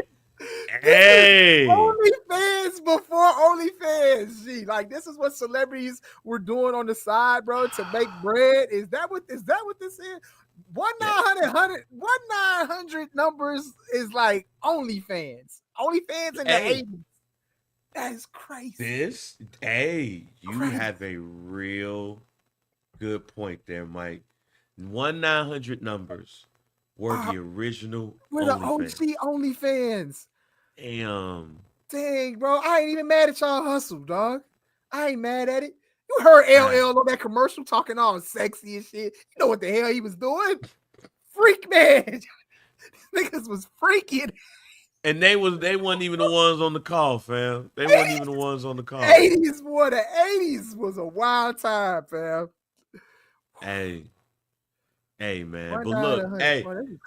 Hey. OnlyFans before OnlyFans, G. Like, this is what celebrities were doing on the side, bro, to make bread. Is that what this is? 1-900 numbers is like OnlyFans. OnlyFans in the 80s. That is crazy. You have a real good point there, Mike. 1-900 numbers were the original We're the OG OnlyFans. Damn. Dang, bro. I ain't even mad at y'all hustle, dog. I ain't mad at it. You heard LL on that commercial talking all sexy and shit. You know what the hell he was doing? Freak man. Niggas was freaking. And they weren't even the ones on the call, fam. They weren't even the ones on the call. 80s, boy. The 80s was a wild time, fam. Hey, man. But look,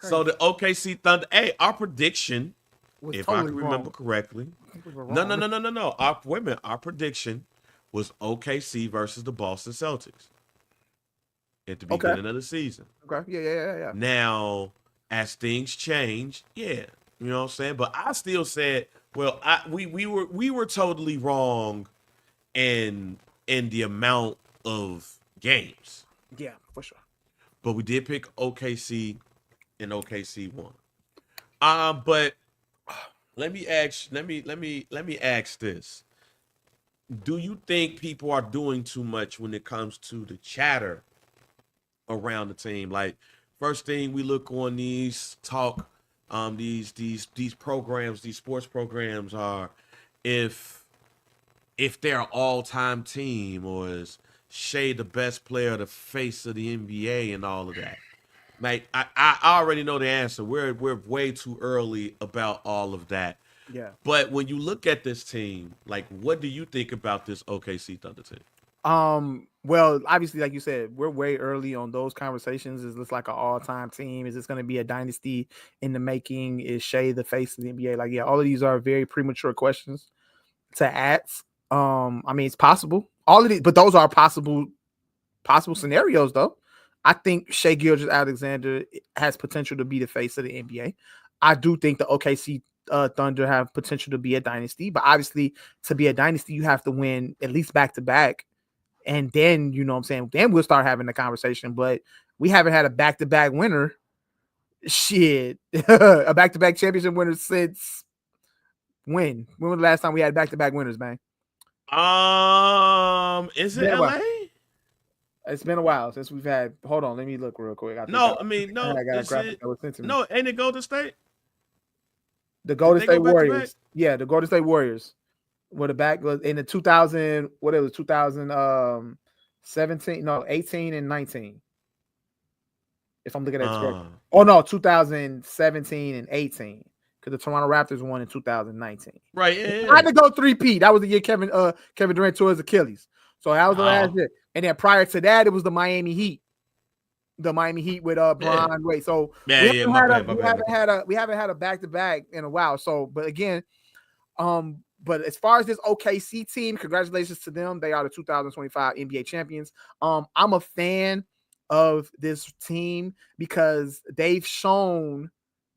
so the OKC Thunder, our prediction, if I can remember correctly. No. Our prediction was OKC versus the Boston Celtics at the beginning of the season. Okay. Yeah. Now, as things change, you know what I'm saying? But I still said, well, we were totally wrong in the amount of games. Yeah, for sure. But we did pick OKC, and OKC won. But let me ask this. Do you think people are doing too much when it comes to the chatter around the team? Like, first thing we look on these these programs, these sports programs are if they're an all-time team, or is Shay the best player, the face of the NBA, and all of that. Like, I already know the answer. We're way too early about all of that. Yeah. But when you look at this team, like, what do you think about this OKC Thunder team? Well, obviously, like you said, we're way early on those conversations. Is this like an all-time team? Is this going to be a dynasty in the making? Is Shay the face of the NBA? Like, yeah, all of these are very premature questions to ask. I mean, it's possible. All of these, but those are possible scenarios, though. I think Shai Gilgeous-Alexander has potential to be the face of the NBA. I do think the OKC Thunder have potential to be a dynasty, but obviously, to be a dynasty, you have to win at least back-to-back. And then, you know what I'm saying, then we'll start having the conversation. But we haven't had a back-to-back winner. Shit. A back-to-back championship winner since when? When was the last time we had back-to-back winners, man? Is it LA? It's been a while since we've had. Hold on, let me look real quick. No. Ain't it Golden State? The Golden State Warriors. Yeah, the Golden State Warriors. Where the back was in the 2000, what it was 2017, no, 18 and 19. If I'm looking at it correctly. Oh no, 2017 and 18. Because the Toronto Raptors won in 2019. Right. Yeah. I had to go 3P. That was the year Kevin Durant tore his Achilles. So that was the last year. And then prior to that, it was the Miami Heat. The Miami Heat with Bron Wade. So we haven't had a back-to-back in a while. So, but again, but as far as this OKC team, congratulations to them. They are the 2025 NBA champions. I'm a fan of this team because they've shown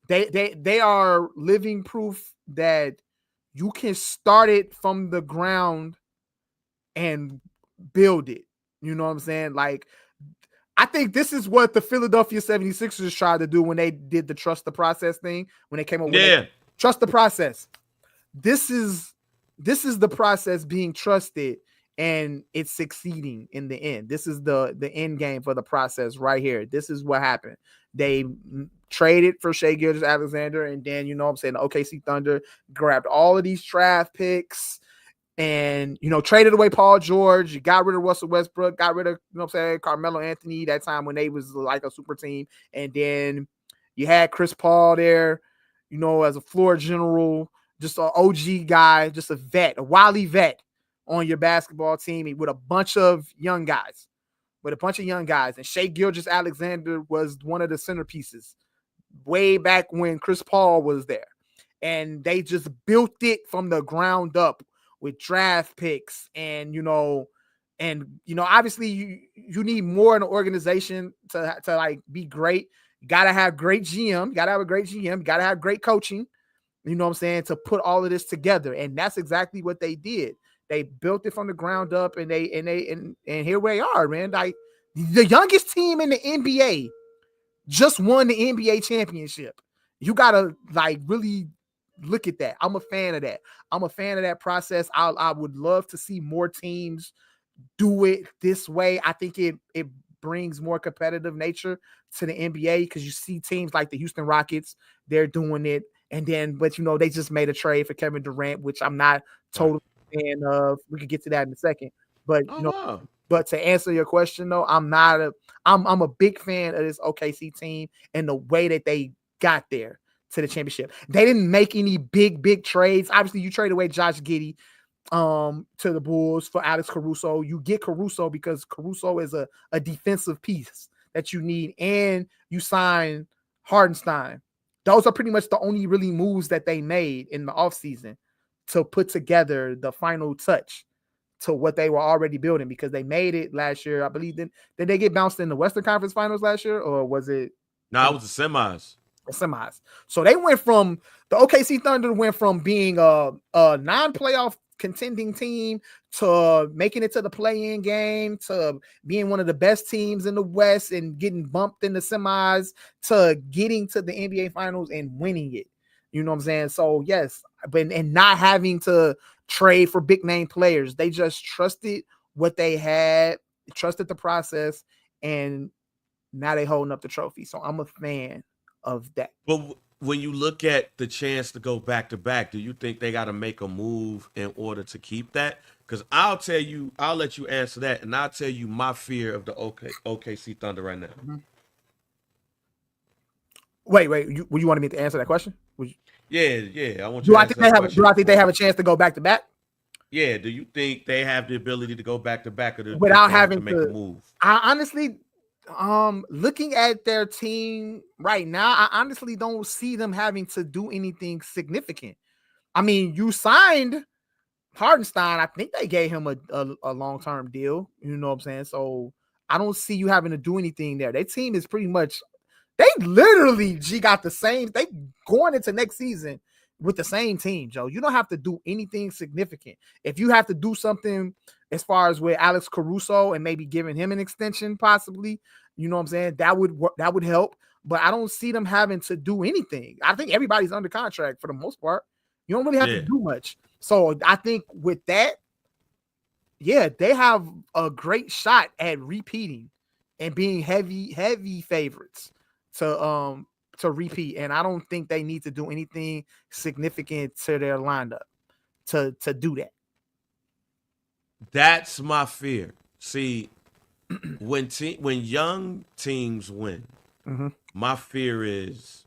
they are living proof that you can start it from the ground and build it. You know what I'm saying? Like, I think this is what the Philadelphia 76ers tried to do when they did the trust the process thing, when they came up with trust the process. This is the process being trusted, and it's succeeding in the end. This is the end game for the process right here. This is what happened. They traded for Shai Gilgeous-Alexander, and then, you know what I'm saying, the OKC Thunder grabbed all of these draft picks and, you know, traded away Paul George. You got rid of Russell Westbrook, got rid of, you know what I'm saying, Carmelo Anthony that time when they was like a super team. And then you had Chris Paul there, you know, as a floor general, just an OG guy, just a vet, a wily vet on your basketball team with a bunch of young guys. And Shai Gilgeous-Alexander was one of the centerpieces way back when Chris Paul was there. And they just built it from the ground up with draft picks and, obviously you need more in the organization to like be great. You got to have great GM. You got to have a great GM. You got to have great coaching. You know what I'm saying? To put all of this together. And that's exactly what they did. They built it from the ground up, and here we are, man. Like, the youngest team in the NBA just won the NBA championship. You gotta like really look at that. I'm a fan of that. I'm a fan of that process. I would love to see more teams do it this way. I think it brings more competitive nature to the NBA because you see teams like the Houston Rockets, they're doing it. And then, but they just made a trade for Kevin Durant, which I'm not totally fan of. We could get to that in a second. But but to answer your question though, I'm a big fan of this OKC team and the way that they got there to the championship. They didn't make any big trades. Obviously, you trade away Josh Giddey to the Bulls for Alex Caruso. You get Caruso because Caruso is a defensive piece that you need, and you sign Hardenstein. Those are pretty much the only really moves that they made in the offseason to put together the final touch to what they were already building, because they made it last year. I believe did they get bounced in the Western Conference Finals last year, or was it? No, it was the semis. Semis. So they went from the OKC Thunder went from being a non-playoff contending team to making it to the play-in game to being one of the best teams in the West and getting bumped in the semis to getting to the NBA Finals and winning it. You know what I'm saying? So yes, but and not having to trade for big name players. They just trusted what they had, trusted the process, and now they holding up the trophy. So I'm a fan of that. But when you look at the chance to go back to back, do you think they got to make a move in order to keep that? Because I'll let you answer that, and I'll tell you my fear of the OKC Thunder right now. Mm-hmm. Wait, you wanted me to answer that question? Yeah. I want you. Do I think they have a chance to go back to back? Yeah. Do you think they have the ability to go back to back, or without having to make a move? I honestly, looking at their team right now, I honestly don't see them having to do anything significant. I mean, you signed Hardenstein. I think they gave him a long-term deal. You know what I'm saying? So I don't see you having to do anything there. Their team is pretty much. They literally got the same. They going into next season with the same team, Joe. You don't have to do anything significant. If you have to do something as far as with Alex Caruso and maybe giving him an extension, possibly, you know what I'm saying, that would help. But I don't see them having to do anything. I think everybody's under contract for the most part. You don't really have to do much. So I think with that, yeah, they have a great shot at repeating and being heavy favorites to repeat, and I don't think they need to do anything significant to their lineup to do that. That's my fear. See, when young teams win, my fear is,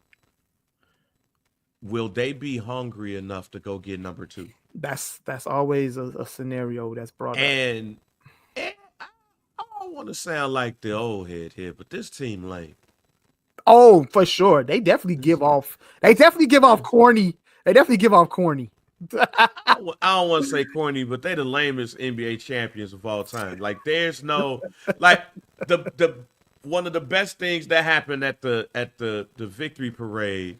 will they be hungry enough to go get number 2? That's always a scenario that's brought up. And I don't want to sound like the old head here, but this team lame. Oh, for sure. They definitely give off corny. I don't want to say corny, but they the lamest NBA champions of all time. Like, there's no like the one of the best things that happened at the victory parade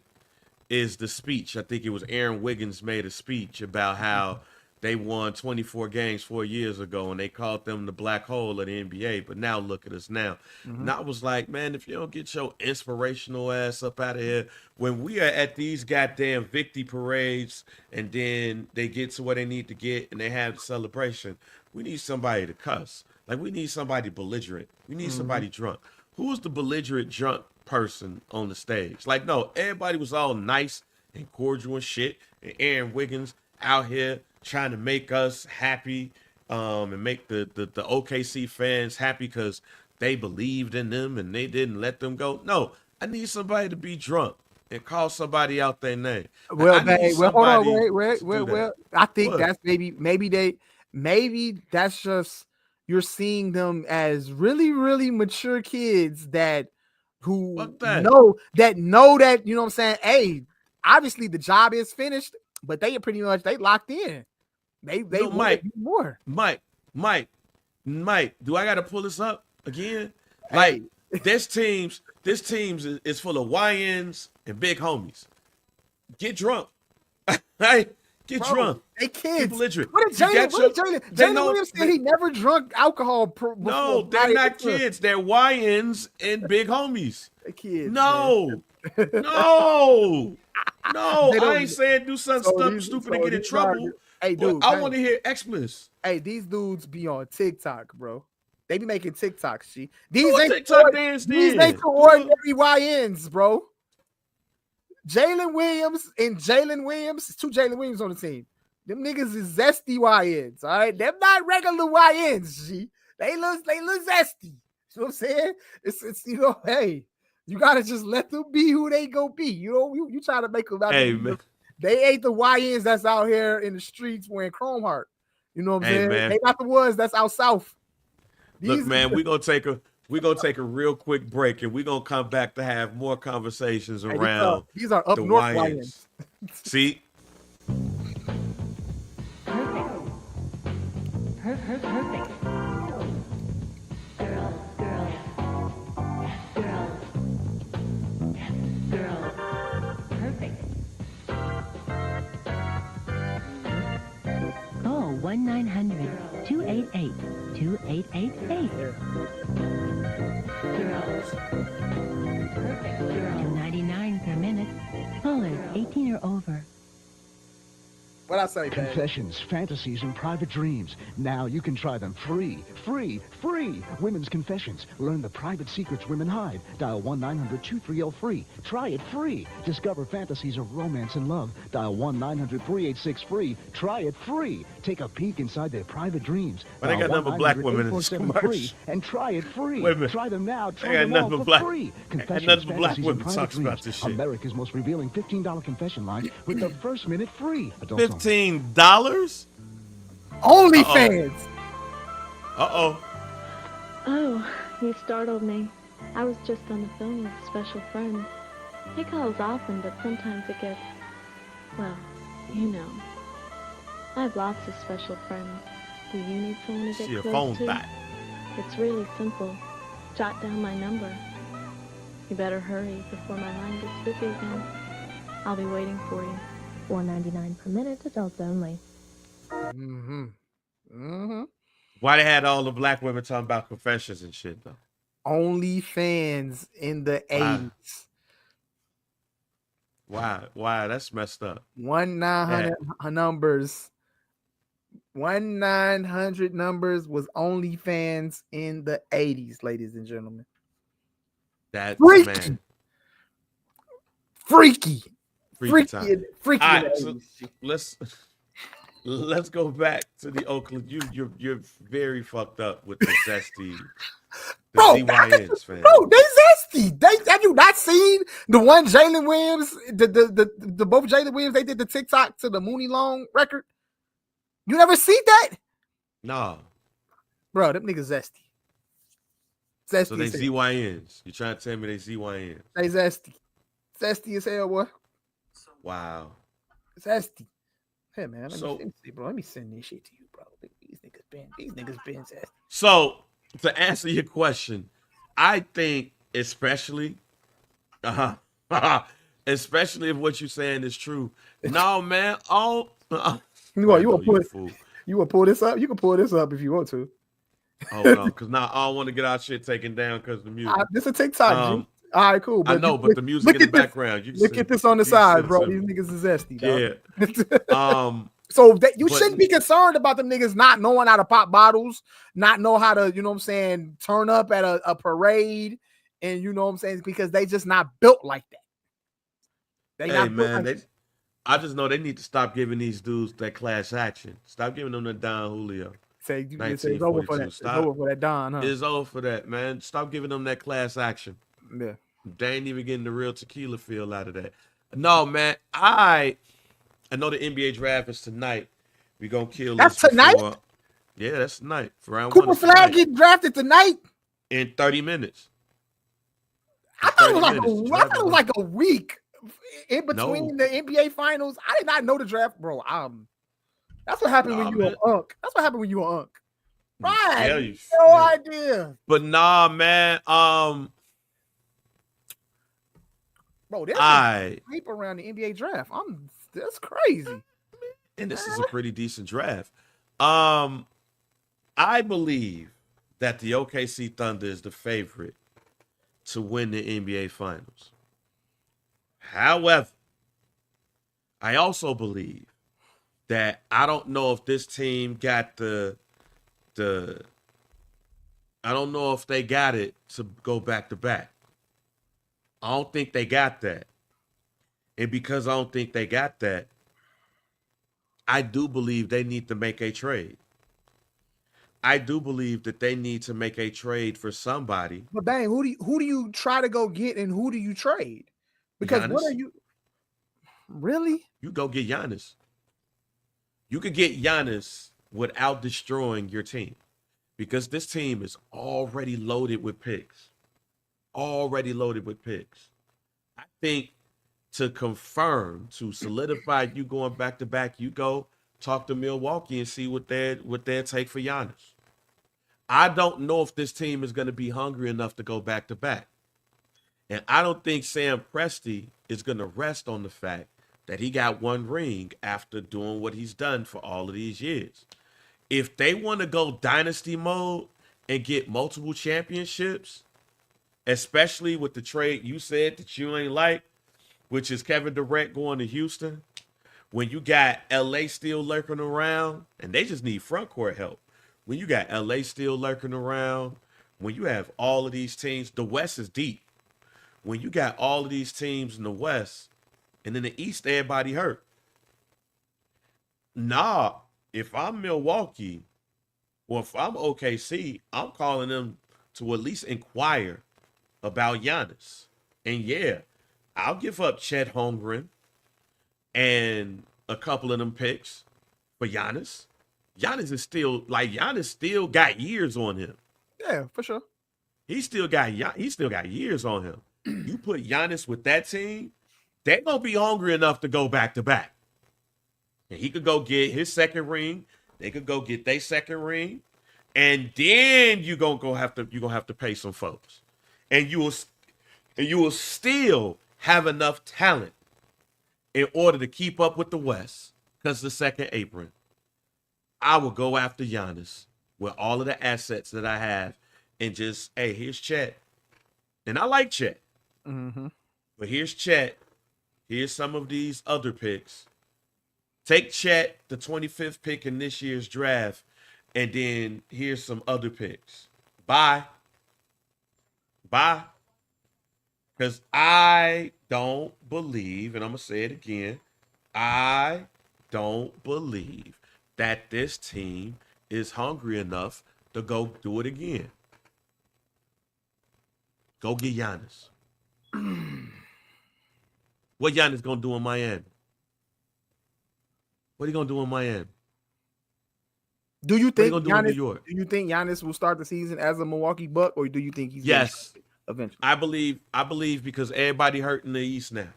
is the speech. I think it was Aaron Wiggins made a speech about how they won 24 games 4 years ago, and they called them the black hole of the NBA. But now look at us now. And I was like, man, if you don't get your inspirational ass up out of here, when we are at these goddamn victory parades, and then they get to where they need to get, and they have the celebration, we need somebody to cuss. Like, we need somebody belligerent. We need somebody drunk. Who's the belligerent drunk person on the stage? Like, no, everybody was all nice and cordial and shit, and Aaron Wiggins out here trying to make us happy, and make the OKC fans happy because they believed in them and they didn't let them go. No, I need somebody to be drunk and call somebody out their name. Well, hold on, wait. I think that's maybe that's just you're seeing them as really, really mature kids that know that, you know what I'm saying? Hey, obviously the job is finished, but they locked in. They want more. Mike, do I got to pull this up again? Like, this team is full of YNs and big homies. Get drunk. Get drunk. They kids. What did Jalen Williams said he never drunk alcohol before. No, they're not kids. They're YNs and big homies. They're kids. No. No, I ain't saying do something stupid and get in trouble. Hey, dude, I want to hear expletives. Hey, these dudes be on TikTok, bro. They be making TikToks, G. These ain't ordinary YNs, bro. Jalen Williams, two Jalen Williams on the team. Them niggas is zesty YNs, all right? Them not regular YNs, G. They look zesty. You know what I'm saying? It's hey, you gotta just let them be who they go be. You try to make them out. Hey, man. They ain't the YNs that's out here in the streets wearing chrome heart. You know what I'm saying? Man. They not the ones that's out south. Look, man, we're gonna take a real quick break, and we're gonna come back to have more conversations around these are up north YNs. See? Perfect. 2888. $2.99 per minute. Callers 18 or over. What I say, man? Confessions, fantasies, and private dreams. Now you can try them free. Women's Confessions. Learn the private secrets women hide. Dial 1-900-230-FREE. Try it free. Discover fantasies of romance and love. Dial 1-900-386-FREE. Try it free. Take a peek inside their private dreams. But they got nothing but black women in this commercial. And try it free. Wait a minute. Try them now. They Try got them nothing all but for black. free. Nothing Confessions, but black fantasies, women and private talks about dreams. this shit. America's most revealing $15 confession line with the first minute free. Adults only. $15? OnlyFans. Uh-oh. Oh, you startled me. I was just on the phone with a special friend. He calls often, but sometimes it gets, well, you know. I have lots of special friends. Do you need someone to get She a close phone to? back. It's really simple. Jot down my number. You better hurry before my line gets busy again. I'll be waiting for you. $4.99 per minute, adults only. Why they had all the black women talking about confessions and shit, though? OnlyFans in the 80s. Why? That's messed up. 1-900 numbers. 1-900 numbers was OnlyFans in the 80s, ladies and gentlemen. That's Freaky. man. Freaky time. in the All right, 80s. so let's go back to the Oakland. You're very fucked up with the zesty. The ZYNs, fam. Bro, they zesty. Have you not seen the one Jalen Williams, the both Jalen Williams, they did the TikTok to the Mooney Long record? You never see that? No. Bro, them niggas zesty. Zesty. So they ZYNs. You trying to tell me they ZYNs? They zesty. Zesty as hell, boy. Wow. Zesty. Hey man, let me send this shit to you, bro. These niggas been zesty. So to answer your question, I think especially especially if what you're saying is true. No, man. You want to pull this up? You can pull this up if you want to. Hold on, because now I don't want to get our shit taken down because of the music. This is a TikTok. G. All right, cool. But I know, but the music in the background. Look at this on the side, bro. These niggas is zesty, dog. Yeah. So you shouldn't be concerned about them niggas not knowing how to pop bottles, not know how to, you know what I'm saying, turn up at a parade, and you know what I'm saying, because they just not built like that. I just know they need to stop giving these dudes that class action. Stop giving them the Don Julio. It's over for that. It's over for that Don, huh? It's over for that, man. Stop giving them that class action. Yeah. They ain't even getting the real tequila feel out of that. No, man. I know the NBA draft is tonight. We gonna kill this. That's tonight? Yeah, that's tonight. For round Cooper 1. Flag getting drafted tonight? In 30 minutes. I thought it was like a week in between the NBA finals. I did not know the draft, bro. That's what happened when you were Unk. That's what happened when you were Unk. Right. No idea. But nah, man. Bro, there's sleep around the NBA draft. That's crazy. And this is a pretty decent draft. I believe that the OKC Thunder is the favorite to win the NBA Finals. However, I also believe that I don't know if this team got I don't know if they got it to go back to back. I don't think they got that. And because I don't think they got that, I do believe they need to make a trade. I do believe that they need to make a trade for somebody. But bang, who do you try to go get and who do you trade? Because Giannis. What are you really? You go get Giannis. You could get Giannis without destroying your team. Because this team is already loaded with picks. I think to confirm, to solidify you going back to back, you go talk to Milwaukee and see what their take for Giannis. I don't know if this team is going to be hungry enough to go back to back. And I don't think Sam Presti is going to rest on the fact that he got one ring after doing what he's done for all of these years. if they want to go dynasty mode and get multiple championships, especially with the trade you said that you ain't like, which is Kevin Durant going to Houston, when you got LA still lurking around, and they just need front court help. When you got LA still lurking around, when you have all of these teams, the West is deep. When you got all of these teams in the West, and in the East, everybody hurt. Nah, if I'm Milwaukee, or if I'm OKC, I'm calling them to at least inquire about Giannis. And yeah, I'll give up Chet Holmgren and a couple of them picks for Giannis. Giannis still got years on him. Yeah, for sure. He still got years on him. You put Giannis with that team, they're gonna be hungry enough to go back to back. And he could go get his second ring. They could go get their second ring, and then you're gonna have to pay some folks, and you will still have enough talent in order to keep up with the West, because the second apron. I will go after Giannis with all of the assets that I have, and just, hey, here's Chet, and I like Chet, but here's Chet. Here's some of these other picks. Take Chet, the 25th pick in this year's draft, and then here's some other picks. Bye. Because I don't believe, and I'm going to say it again, I don't believe that this team is hungry enough to go do it again. Go get Giannis. What Giannis going to do in Miami? What are you going to do in Miami? Do you think Giannis, in New York? Do you think Giannis will start the season as a Milwaukee Buck, or do you think he's yes eventually? I believe because everybody hurt in the East now.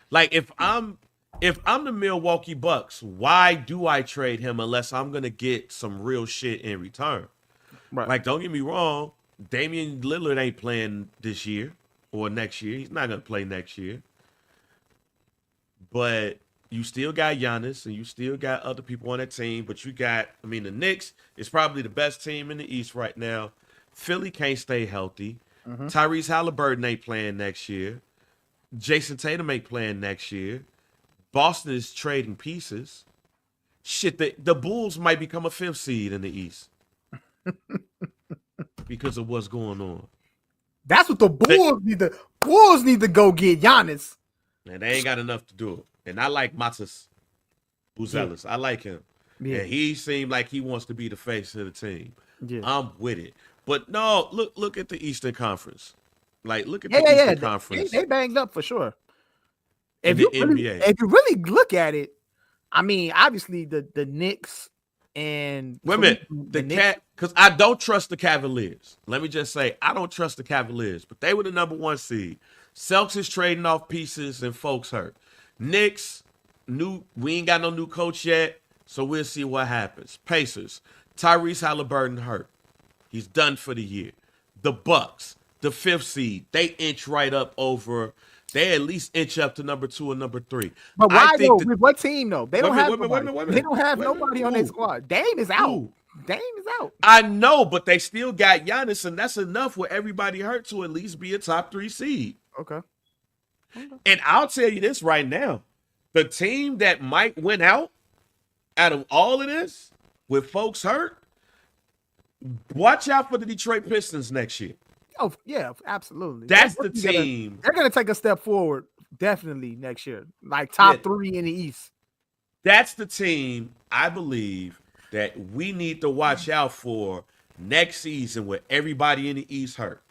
Like if I'm the Milwaukee Bucks, why do I trade him unless I'm gonna get some real shit in return? Right. Like, don't get me wrong, Damian Lillard ain't playing this year or next year. He's not gonna play next year. But you still got Giannis, and you still got other people on that team. But you got, the Knicks is probably the best team in the East right now. Philly can't stay healthy. Tyrese Halliburton ain't playing next year. Jason Tatum ain't playing next year. Boston is trading pieces. Shit, the Bulls might become a 5th seed in the East because of what's going on. That's what the Bulls need. The Bulls need to go get Giannis. And they ain't got enough to do it. And I like Matas Buzelis. I like him. Yeah. And he seemed like he wants to be the face of the team. Yeah. I'm with it. But no, look at the Eastern Conference. Like, look at the Eastern Conference. They banged up for sure. If you really look at it, obviously the Knicks and wait a minute, because I don't trust the Cavaliers. Let me just say, I don't trust the Cavaliers, but they were the number 1 seed. Celtics trading off pieces and folks hurt. Knicks, we ain't got no new coach yet, so we'll see what happens. Pacers, Tyrese Halliburton hurt. He's done for the year. The Bucks, the 5th seed, they inch right up over. They at least inch up to number 2 and number 3. But why though? With what team though? They don't have nobody. They don't have nobody on their squad. Dame is out. Dame is out. I know, but they still got Giannis, and that's enough with everybody hurt to at least be a top 3 seed. Okay. And I'll tell you this right now. The team that might win out of all of this with folks hurt, watch out for the Detroit Pistons next year. Oh, yeah, absolutely. That's the team. They're going to take a step forward definitely next year. Like top 3 in the East. That's the team I believe that we need to watch out for next season with everybody in the East hurt.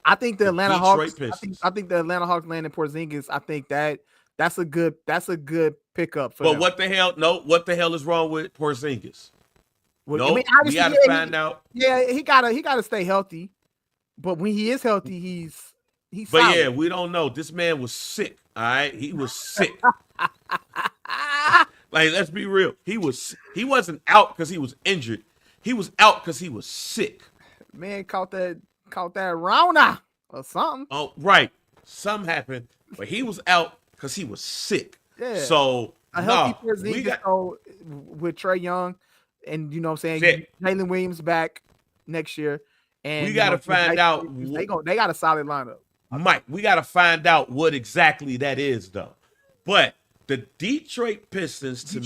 I think the Atlanta Hawks. I think the Atlanta Hawks landing Porzingis. I think that's a good pickup for them. What the hell? No, what the hell is wrong with Porzingis? Well, we gotta find out. Yeah, he gotta stay healthy. But when he is healthy, he's. But solid. yeah, we don't know. This man was sick. All right, he was sick. Like, let's be real. He wasn't out because he was injured. He was out because he was sick. Man caught that Rona or something. Oh, right. Something happened, but he was out because he was sick. Yeah. So a healthy Porzingis with Trae Young, and you know what I'm saying, Shit. Jalen Williams back next year, and We got to find out. they got a solid lineup. Mike, we got to find out what exactly that is, though. But the Detroit Pistons,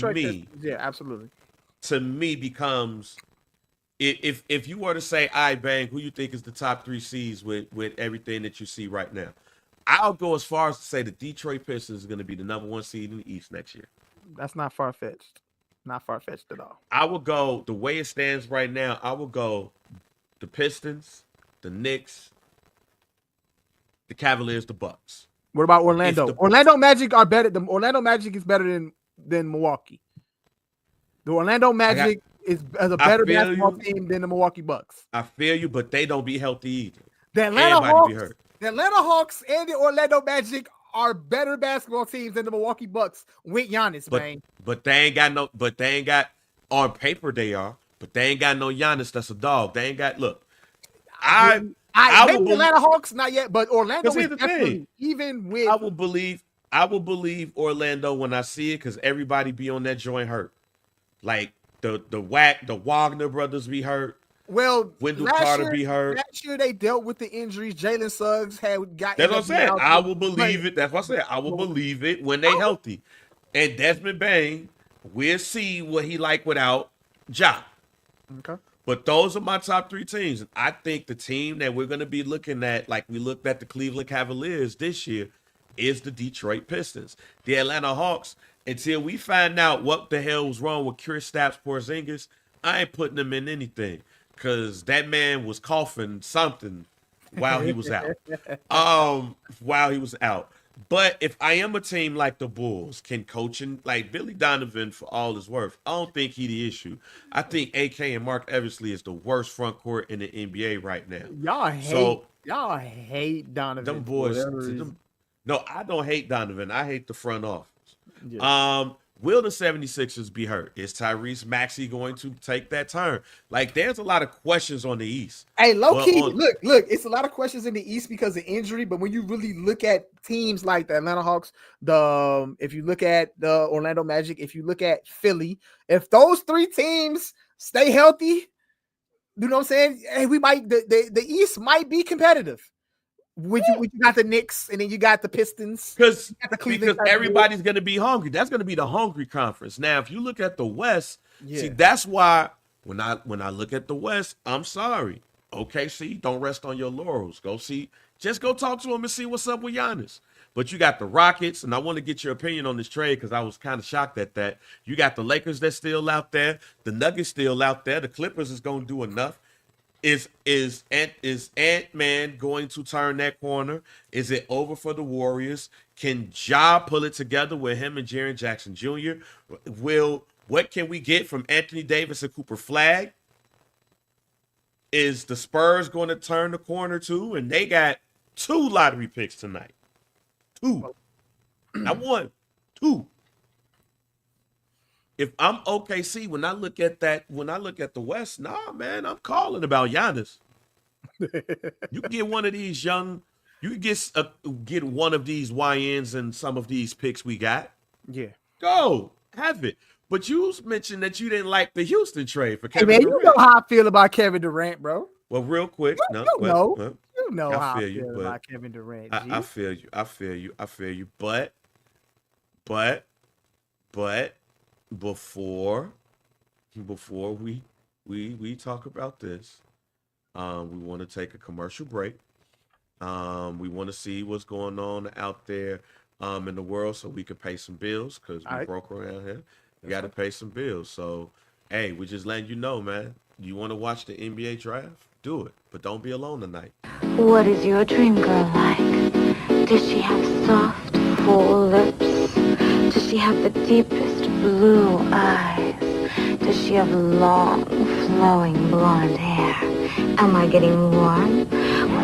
yeah, absolutely. To me, becomes if you were to say, "I bang," who you think is the top 3 seeds with everything that you see right now? I'll go as far as to say the Detroit Pistons is going to be the number 1 seed in the East next year. That's not far fetched. Not far fetched at all. I will go the way it stands right now. I will go the Pistons, the Knicks, the Cavaliers, the Bucks. What about Orlando? Orlando Magic are better. The Orlando Magic is better than Milwaukee. The Orlando Magic is a better basketball team than the Milwaukee Bucks. I feel you, but they don't be healthy either. The Atlanta Hawks and the Orlando Magic are better basketball teams than the Milwaukee Bucks with Giannis, man. But they ain't got on paper they are, but they ain't got no Giannis that's a dog. They ain't got maybe Atlanta Hawks not yet, but Orlando is definitely even with I will believe Orlando when I see it because everybody be on that joint hurt. Like the Wagner brothers be hurt. Well, Wendell Carter be hurt. Last year they dealt with the injuries. Jalen Suggs had got. That's what I'm saying. I will believe it. That's what I said. I will believe it when they healthy. And Desmond Bane, we'll see what he like without Ja. Okay. But those are my top 3 teams. And I think the team that we're going to be looking at, like we looked at the Cleveland Cavaliers this year, is the Detroit Pistons. The Atlanta Hawks, until we find out what the hell was wrong with Kristaps Porzingis, I ain't putting them in anything. Because that man was coughing something while he was out. But if I am a team like the Bulls, can coaching like Billy Donovan for all his worth, I don't think he the issue. I think AK and Mark Eversley is the worst front court in the NBA right now. Y'all hate Donovan. Them boys. No, I don't hate Donovan. I hate the front office. Yeah. Will the 76ers be hurt? Is Tyrese Maxey going to take that turn? Like, there's a lot of questions on the East. Hey, low-key, look, it's a lot of questions in the East because of injury, but when you really look at teams like the Atlanta Hawks, if you look at the Orlando Magic, if you look at Philly, if those 3 teams stay healthy, you know what I'm saying? Hey, we might the East might be competitive. You got the Knicks and then you got the Pistons. Because everybody's going to be hungry. That's going to be the hungry conference. Now, if you look at the West, see, that's why when I look at the West, I'm sorry. OKC, don't rest on your laurels. Just go talk to them and see what's up with Giannis. But you got the Rockets, and I want to get your opinion on this trade because I was kind of shocked at that. You got the Lakers that's still out there. The Nuggets still out there. The Clippers is going to do enough. Is Ant-Man going to turn that corner? Is it over for the Warriors? Can Ja pull it together with him and Jaren Jackson Jr.? What can we get from Anthony Davis and Cooper Flagg? Is the Spurs going to turn the corner too? And they got 2 lottery picks tonight. 2. Not 1. 2. If I'm OKC, when I look at the West, nah, man, I'm calling about Giannis. You can get one of these you can get one of these YNs and some of these picks we got. Yeah. Go, have it. But you mentioned that you didn't like the Houston trade for Kevin Durant. You know how I feel about Kevin Durant, bro. Well, real quick. You know how I feel about Kevin Durant. I feel you. But before we talk about this, we want to take a commercial break. We want to see what's going on out there in the world so we can pay some bills because we broke around here. We got to pay some bills. So, hey, we're just letting you know, man. You want to watch the NBA draft? Do it. But don't be alone tonight. What is your dream girl like? Does she have soft, full lips? Does she have the deepest blue eyes? Does she have long, flowing blonde hair? Am I getting warm?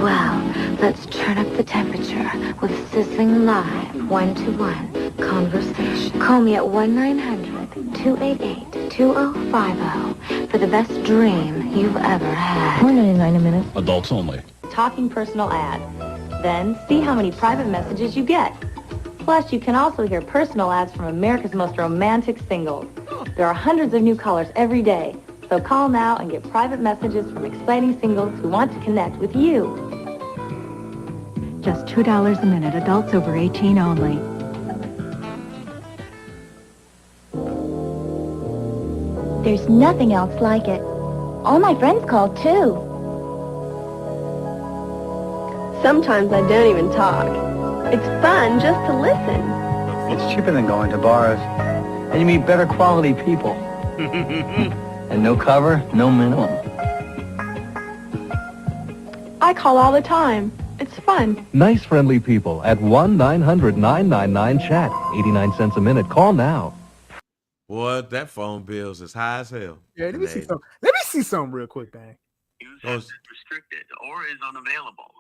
Well, let's turn up the temperature with sizzling live 1-to-1 conversation. Call me at 1-900-288-2050 for the best dream you've ever had. $4.99 a minute. Adults only. Talking personal ad. Then see how many private messages you get. Plus, you can also hear personal ads from America's most romantic singles. There are hundreds of new colors every day. So call now and get private messages from exciting singles who want to connect with you. Just $2 a minute. Adults over 18 only. There's nothing else like it. All my friends call too. Sometimes I don't even talk. It's fun just to listen. It's cheaper than going to bars. And you meet better quality people. And no cover, no minimum. I call all the time. It's fun. Nice, friendly people at 1-900-999-CHAT. 89 cents a minute. Call now. Boy, that phone bill's as high as hell. Yeah, let me see something. Let me see something real quick, man. Use is restricted or is unavailable.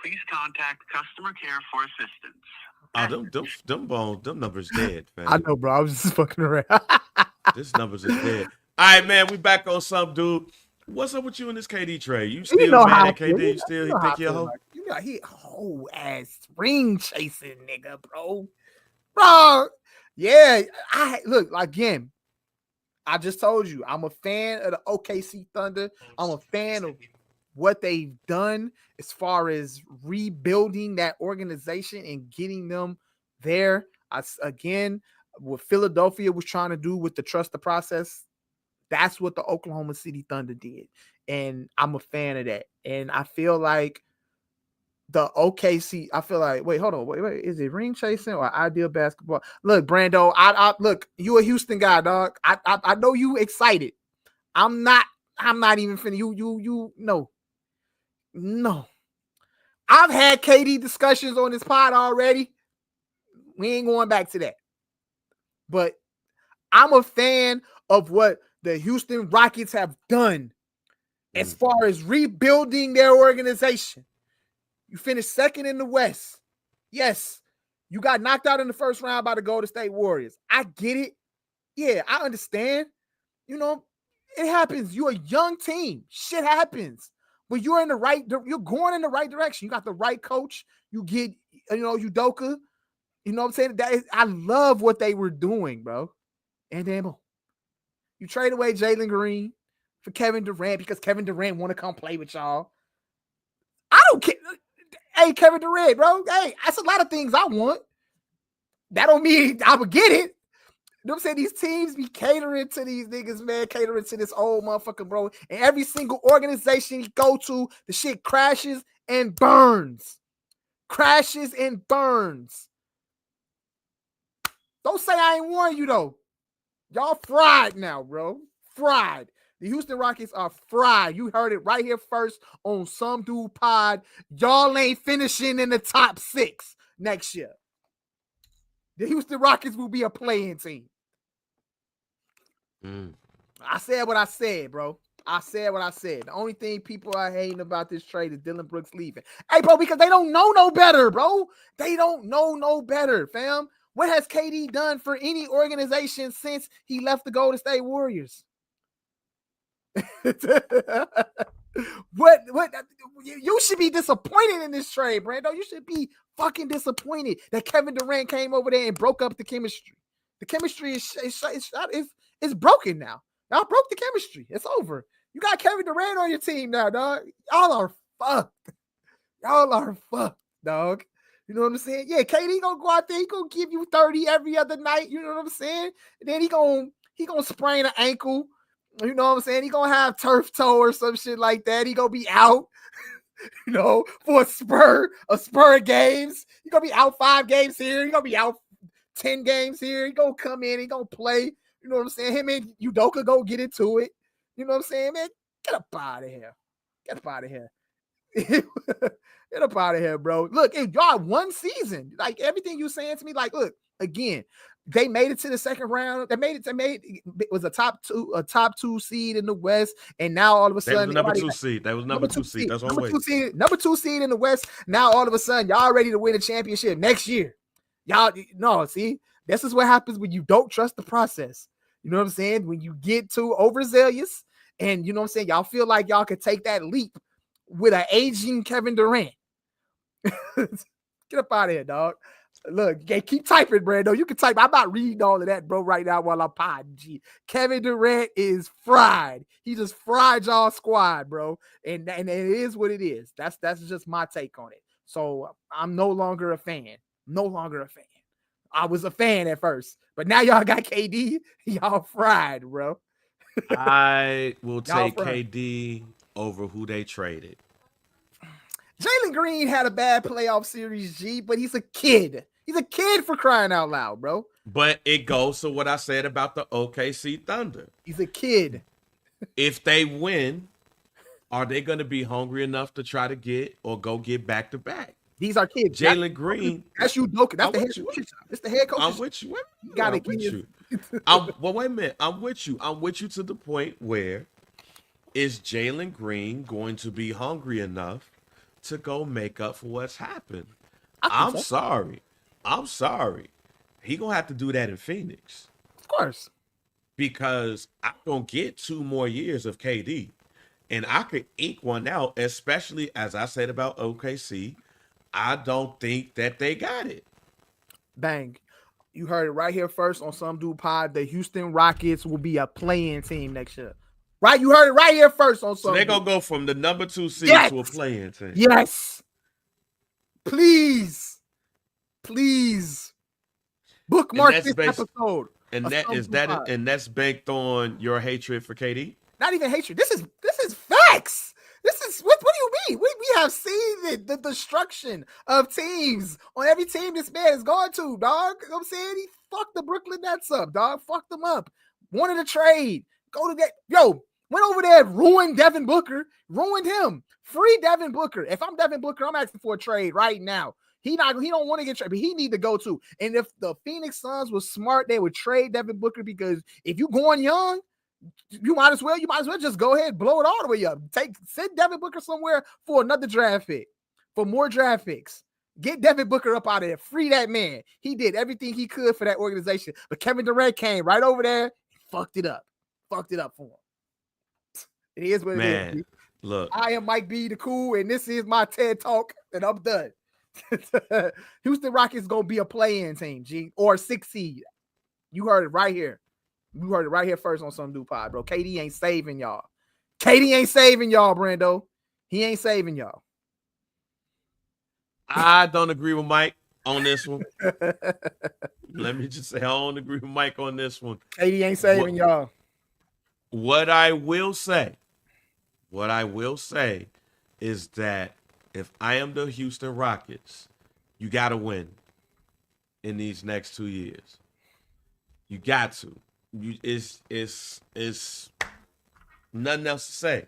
Please contact customer care for assistance. Oh, them numbers dead, man. I know, bro. I was just fucking around. This numbers is dead. All right, man. We back on some dude. What's up with you in this KD trade? You still mad at KD? You still he think you're a hoe? Like, you know he whole ass ring chasing nigga, bro. Bro, yeah. I look again. I just told you I'm a fan of the OKC Thunder. I'm a fan of what they've done as far as rebuilding that organization and getting them there. Again, what Philadelphia was trying to do with the trust the process, that's what the Oklahoma City Thunder did. And I'm a fan of that. And I feel like the OKC, wait, hold on. Wait, is it ring chasing or ideal basketball? Look, Brando, I look, you a Houston guy, dog. I know you excited. I'm not even finna, you no. I've had KD discussions on this pod already. We ain't going back to that. But I'm a fan of what the Houston Rockets have done as far as rebuilding their organization. You finished second in the West. Yes, you got knocked out in the first round by the Golden State Warriors. I get it. Yeah, I understand. You know, it happens. You're a young team. Shit happens. But you're going in the right direction. You got the right coach. You get, Udoka. You know what I'm saying? I love what they were doing, bro. And then you trade away Jalen Green for Kevin Durant because Kevin Durant want to come play with y'all. I don't care. Hey, Kevin Durant, bro. Hey, that's a lot of things I want. That don't mean I would get it. You know what I'm saying? These teams be catering to these niggas, man, catering to this old motherfucker, bro. And every single organization you go to, the shit crashes and burns. Crashes and burns. Don't say I ain't warned you, though. Y'all fried now, bro. Fried. The Houston Rockets are fried. You heard it right here first on Some Dude Pod. Y'all ain't finishing in the top 6 next year. The Houston Rockets will be a playing team. I said what I said, bro. I said what I said. The only thing people are hating about this trade is Dylan Brooks leaving. Hey, bro, because they don't know no better, bro. They don't know no better, fam. What has KD done for any organization since he left the Golden State Warriors? What you should be disappointed in this trade, Brando. You should be fucking disappointed that Kevin Durant came over there and broke up the chemistry. The chemistry is broken now. Y'all broke the chemistry. It's over. You got Kevin Durant on your team now, dog. Y'all are fucked. Y'all are fucked, dog. You know what I'm saying? Yeah, KD gonna go out there. He gonna give you 30 every other night. You know what I'm saying? And then he gonna sprain an ankle. You know what I'm saying? He gonna have turf toe or some shit like that. He gonna be out, for a spur of games. He gonna be out 5 games here. He gonna be out 10 games here. He gonna come in. He gonna play. You know what I'm saying? Him and Udoka go get into it. You know what I'm saying, man? Get up out of here. Get up out of here. Get up out of here, bro. Look, if y'all one season, like everything you saying to me, like, look, again, they made it to the second round. It was a top 2 seed in the West, and now all of a sudden, That was number 2 seed. That's one way. Number 2 seed in the West. Now all of a sudden, y'all ready to win a championship next year. Y'all, no, see, this is what happens when you don't trust the process. You know what I'm saying? When you get too overzealous, and you know what I'm saying, y'all feel like y'all could take that leap with an aging Kevin Durant. Get up out of here, dog. Look, keep typing, Brando. You can type. I'm not reading all of that, bro, right now while I'm podding. G. Kevin Durant is fried. He just fried y'all squad, bro. And it is what it is. That's just my take on it. So I'm no longer a fan. No longer a fan. I was a fan at first, but now y'all got KD. Y'all fried, bro. I will take KD over who they traded. Jalen Green had a bad playoff series, G, but he's a kid. He's a kid for crying out loud, bro. But it goes to what I said about the OKC Thunder. He's a kid. If they win, are they going to be hungry enough to try to get or go get back to back? These are kids. Jalen Green. That's you, Doka. That's the head coach. It's the head coach. I'm with you. You got it. Well, wait a minute. I'm with you. I'm with you to the point where is Jalen Green going to be hungry enough to go make up for what's happened? I'm sorry. He gonna have to do that in Phoenix. Of course. Because I'm gonna get 2 more years of KD. And I could ink one out, especially as I said about OKC. I don't think that they got it. Bang. You heard it right here first on Some Dude Pod. The Houston Rockets will be a play-in team next year. Right? You heard it right here first on Some So they're going to go from the number 2 seed to a play-in team. Yes. Please. Bookmark this episode. And that's banked on your hatred for KD? Not even hatred. This is facts. This is what do you mean? We have seen the destruction of teams on every team this man has gone to, dog. You know what I'm saying? He fucked the Brooklyn Nets up, dog. Fucked them up. Wanted a trade. Go to that. Yo, went over there, ruined Devin Booker, ruined him. Free Devin Booker. If I'm Devin Booker, I'm asking for a trade right now. He don't want to get traded, but he need to go too. And if the Phoenix Suns was smart, they would trade Devin Booker, because if you going young, you might as well just go ahead and blow it all the way up. Send Devin Booker somewhere for another draft pick, for more draft picks. Get Devin Booker up out of there. Free that man. He did everything he could for that organization. But Kevin Durant came right over there, fucked it up. Fucked it up for him. It is what it is. Look. I am Mike B the Cool, and this is my TED Talk, and I'm done. Houston Rockets gonna be a play-in team, G, or a 6 seed. You heard it right here. You heard it right here first on Some Dude Pod, bro. KD ain't saving y'all. KD ain't saving y'all, Brando. He ain't saving y'all. I don't agree with Mike on this one. Let me just say, I don't agree with Mike on this one. KD ain't saving y'all. What I will say is that if I am the Houston Rockets, you got to win in these next 2 years. You got to. It's nothing else to say.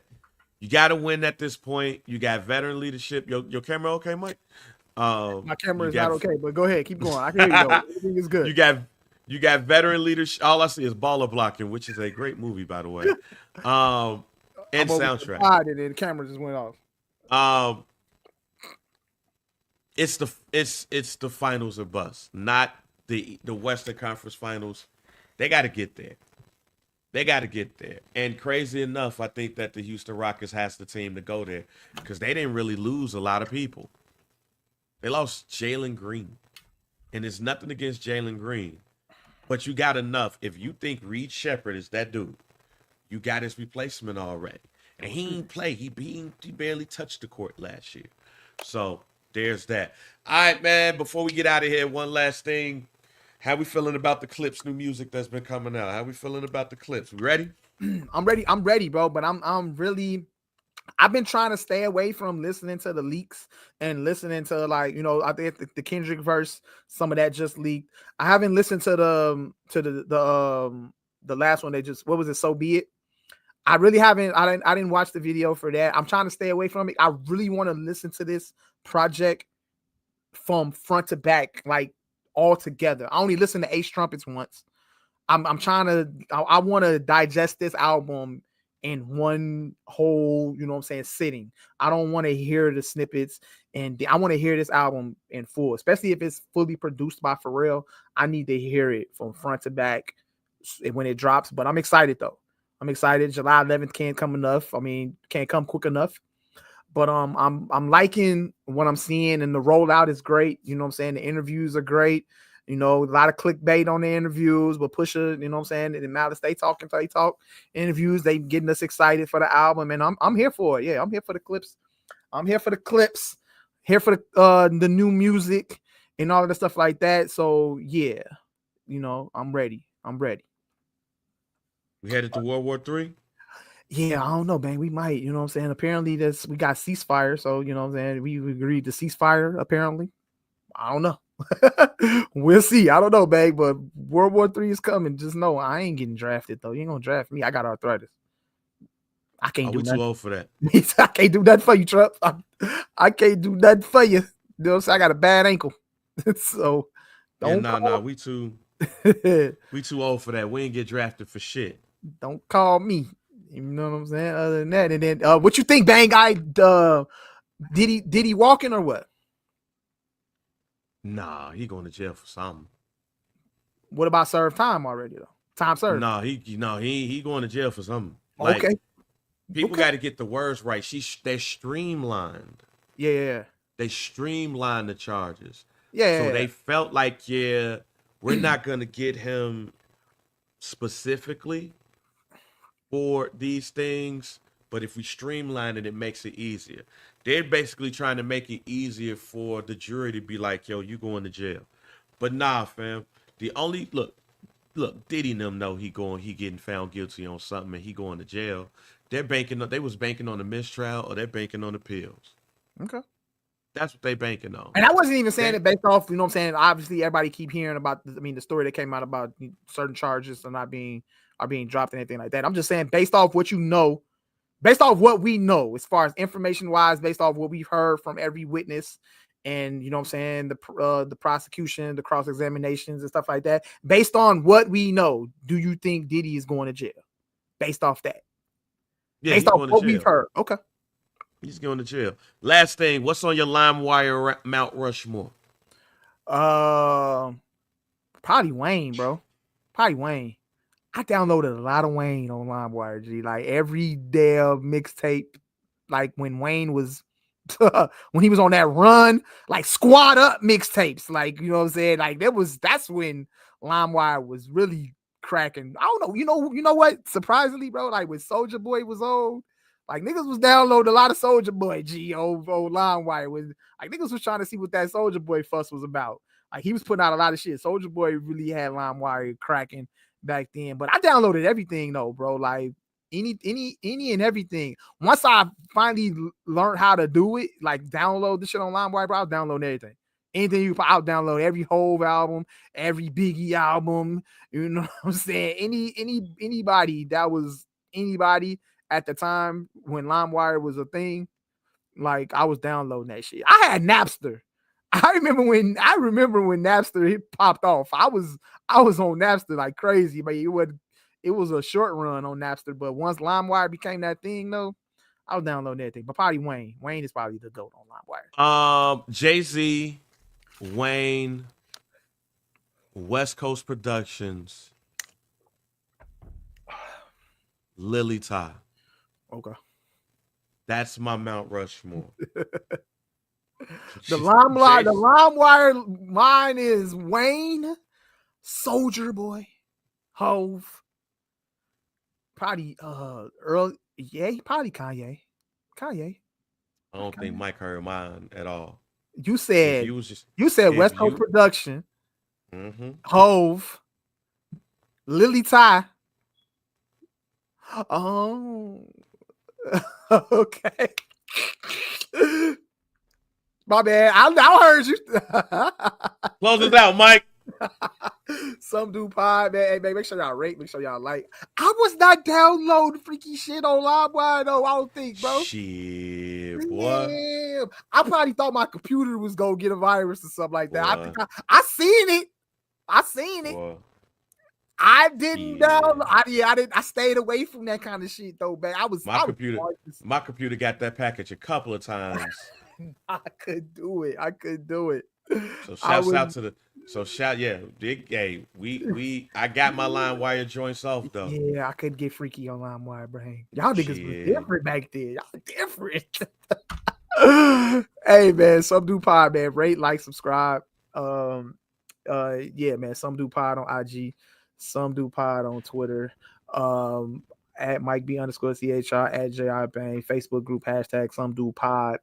You got to win at this point. You got veteran leadership. Your camera okay, Mike? My camera is not okay, but go ahead, keep going. I can hear you though. Everything is good. You got veteran leadership. All I see is Baller Blocking, which is a great movie, by the way. And soundtrack. And the camera just went off. It's the finals or bust, not the Western Conference Finals. They got to get there. And crazy enough, I think that the Houston Rockets has the team to go there, because they didn't really lose a lot of people. They lost Jalen Green. And it's nothing against Jalen Green, but you got enough. If you think Reed Shepherd is that dude, you got his replacement already. And he ain't play. He barely touched the court last year. So there's that. All right, man, before we get out of here, one last thing. How we feeling about the Clipse new music that's been coming out? How we feeling about the Clipse? We ready? I'm ready, bro. But I've been trying to stay away from listening to the leaks and listening to, like, I think the Kendrick verse, some of that just leaked. I haven't listened to the last one. What was it? So Be It. I really haven't. I didn't watch the video for that. I'm trying to stay away from it. I really want to listen to this project from front to back, like, all together. I only listened to Ace Trumpets once. I want to digest this album in one whole, sitting. I don't want to hear the snippets, and I want to hear this album in full, especially if it's fully produced by Pharrell. I need to hear it from front to back when it drops. But I'm excited though. I'm excited. July 11th can't come quick enough. But I'm liking what I'm seeing, and the rollout is great. You know what I'm saying? The interviews are great. You know, a lot of clickbait on the interviews, but Pusha, you know what I'm saying? And Malice, they talk interviews. They getting us excited for the album, and I'm here for it. Yeah, I'm here for the clips. I'm here for the clips. Here for the new music and all of the stuff like that. So yeah, you know, I'm ready. We headed to World War III. Yeah, I don't know, man. We might, you know what I'm saying? Apparently we got ceasefire, so you know what I'm saying? We agreed to ceasefire, apparently. I don't know. We'll see. I don't know, man, but World War III is coming. Just know I ain't getting drafted though. You ain't gonna draft me. I got arthritis. I can't do nothing. Too old for that. I can't do nothing for you, Trump. I can't do nothing for you. You know what I'm saying? I got a bad ankle. So don't we too old for that. We ain't get drafted for shit. Don't call me. You know what I'm saying? Other than that, and then what you think, Bang Guy? Did he walk in or what? Nah, he going to jail for something. What about served time already though? Time served. Nah, he going to jail for something. Like, okay. People got to get the words right. They're streamlined. Yeah. They streamlined the charges. Yeah. So they felt like, we're not gonna get him specifically for these things, but if we streamline it, it makes it easier. They're basically trying to make it easier for the jury to be like, yo, you going to jail. But nah, fam. The only look, Diddy and them know he getting found guilty on something and he going to jail. They was banking on the mistrial, or they're banking on the pills. Okay. That's what they banking on. And I wasn't even saying it based off, you know what I'm saying? Obviously, everybody keep hearing about, the story that came out about certain charges are being dropped and anything like that. I'm just saying based off what you know, based off what we know, as far as information wise, based off what we've heard from every witness and, you know what I'm saying, the prosecution, the cross-examinations and stuff like that. Based on what we know, do you think Diddy is going to jail? Based off that. Yeah, based off what we've heard. Okay. He's going to jail. Last thing, what's on your LimeWire Mount Rushmore? Probably Wayne, bro. Probably Wayne. I downloaded a lot of Wayne on LimeWire, G. Like every damn mixtape, like when Wayne was when he was on that run, like Squad Up mixtapes. Like, you know what I'm saying? Like that's when LimeWire was really cracking. I don't know. You know what? Surprisingly, bro, like when Soulja Boy was old. Like niggas was downloading a lot of Soulja Boy, old LimeWire. Like niggas was trying to see what that Soulja Boy fuss was about. Like he was putting out a lot of shit. Soulja Boy really had LimeWire cracking back then. But I downloaded everything though, bro. Like any and everything. Once I finally learned how to do it, like download the shit on LimeWire, bro, I was downloading everything. Anything I'll download every Hove album, every Biggie album. You know what I'm saying? Anybody that was anybody at the time when LimeWire was a thing, like I was downloading that shit. I had Napster. I remember when Napster popped off. I was on Napster like crazy, but it was a short run on Napster. But once LimeWire became that thing, though, I was downloading everything. But probably Wayne. Wayne is probably the GOAT on LimeWire. Jay-Z, Wayne, West Coast Productions, Lily Ty. Okay. That's my Mount Rushmore. The LimeWire, mine is Wayne, Soulja Boy, Hove, probably probably Kanye. I don't think Mike heard mine at all. You said West Coast Production, Hove, Lily Ty. Oh, okay. My bad. I heard you. Close this out, Mike. Some do pod, man. Hey, man, make sure y'all rate. Make sure y'all like. I was not downloading freaky shit on LimeWire though. I don't think, bro. Shit, boy. Yeah. I probably thought my computer was gonna get a virus or something like that. Boy. I think I seen it. Boy. I didn't download. I stayed away from that kind of shit though, man. My computer got that package a couple of times. I could do it. So I got my LimeWire joints off though. Yeah, I could get freaky on LimeWire, bro. Y'all niggas was different back then. Y'all different. Hey man, Some Do Pod, man. Rate, like, subscribe. Yeah, man. Some Do Pod on IG, Some Do Pod on Twitter. At Mike B _CHR, at J.R. Bang, Facebook group hashtag Some Do Pod.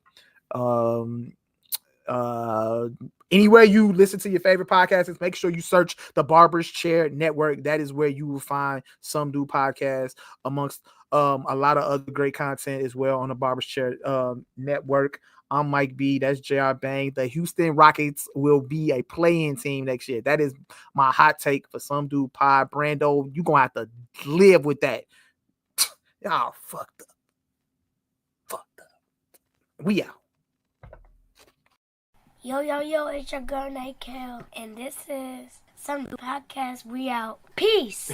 Anywhere you listen to your favorite podcasts, make sure you search the Barber's Chair Network. That is where you will find Some Do Podcasts amongst a lot of other great content as well on the Barber's Chair Network. I'm Mike B. That's J.R. Bang. The Houston Rockets will be a play-in team next year. That is my hot take for Some Do Pod. Brando, you're going to have to live with that. Y'all fucked up. We out. Yo, it's your girl, Night Cal, and this is Some Podcast. We out. Peace.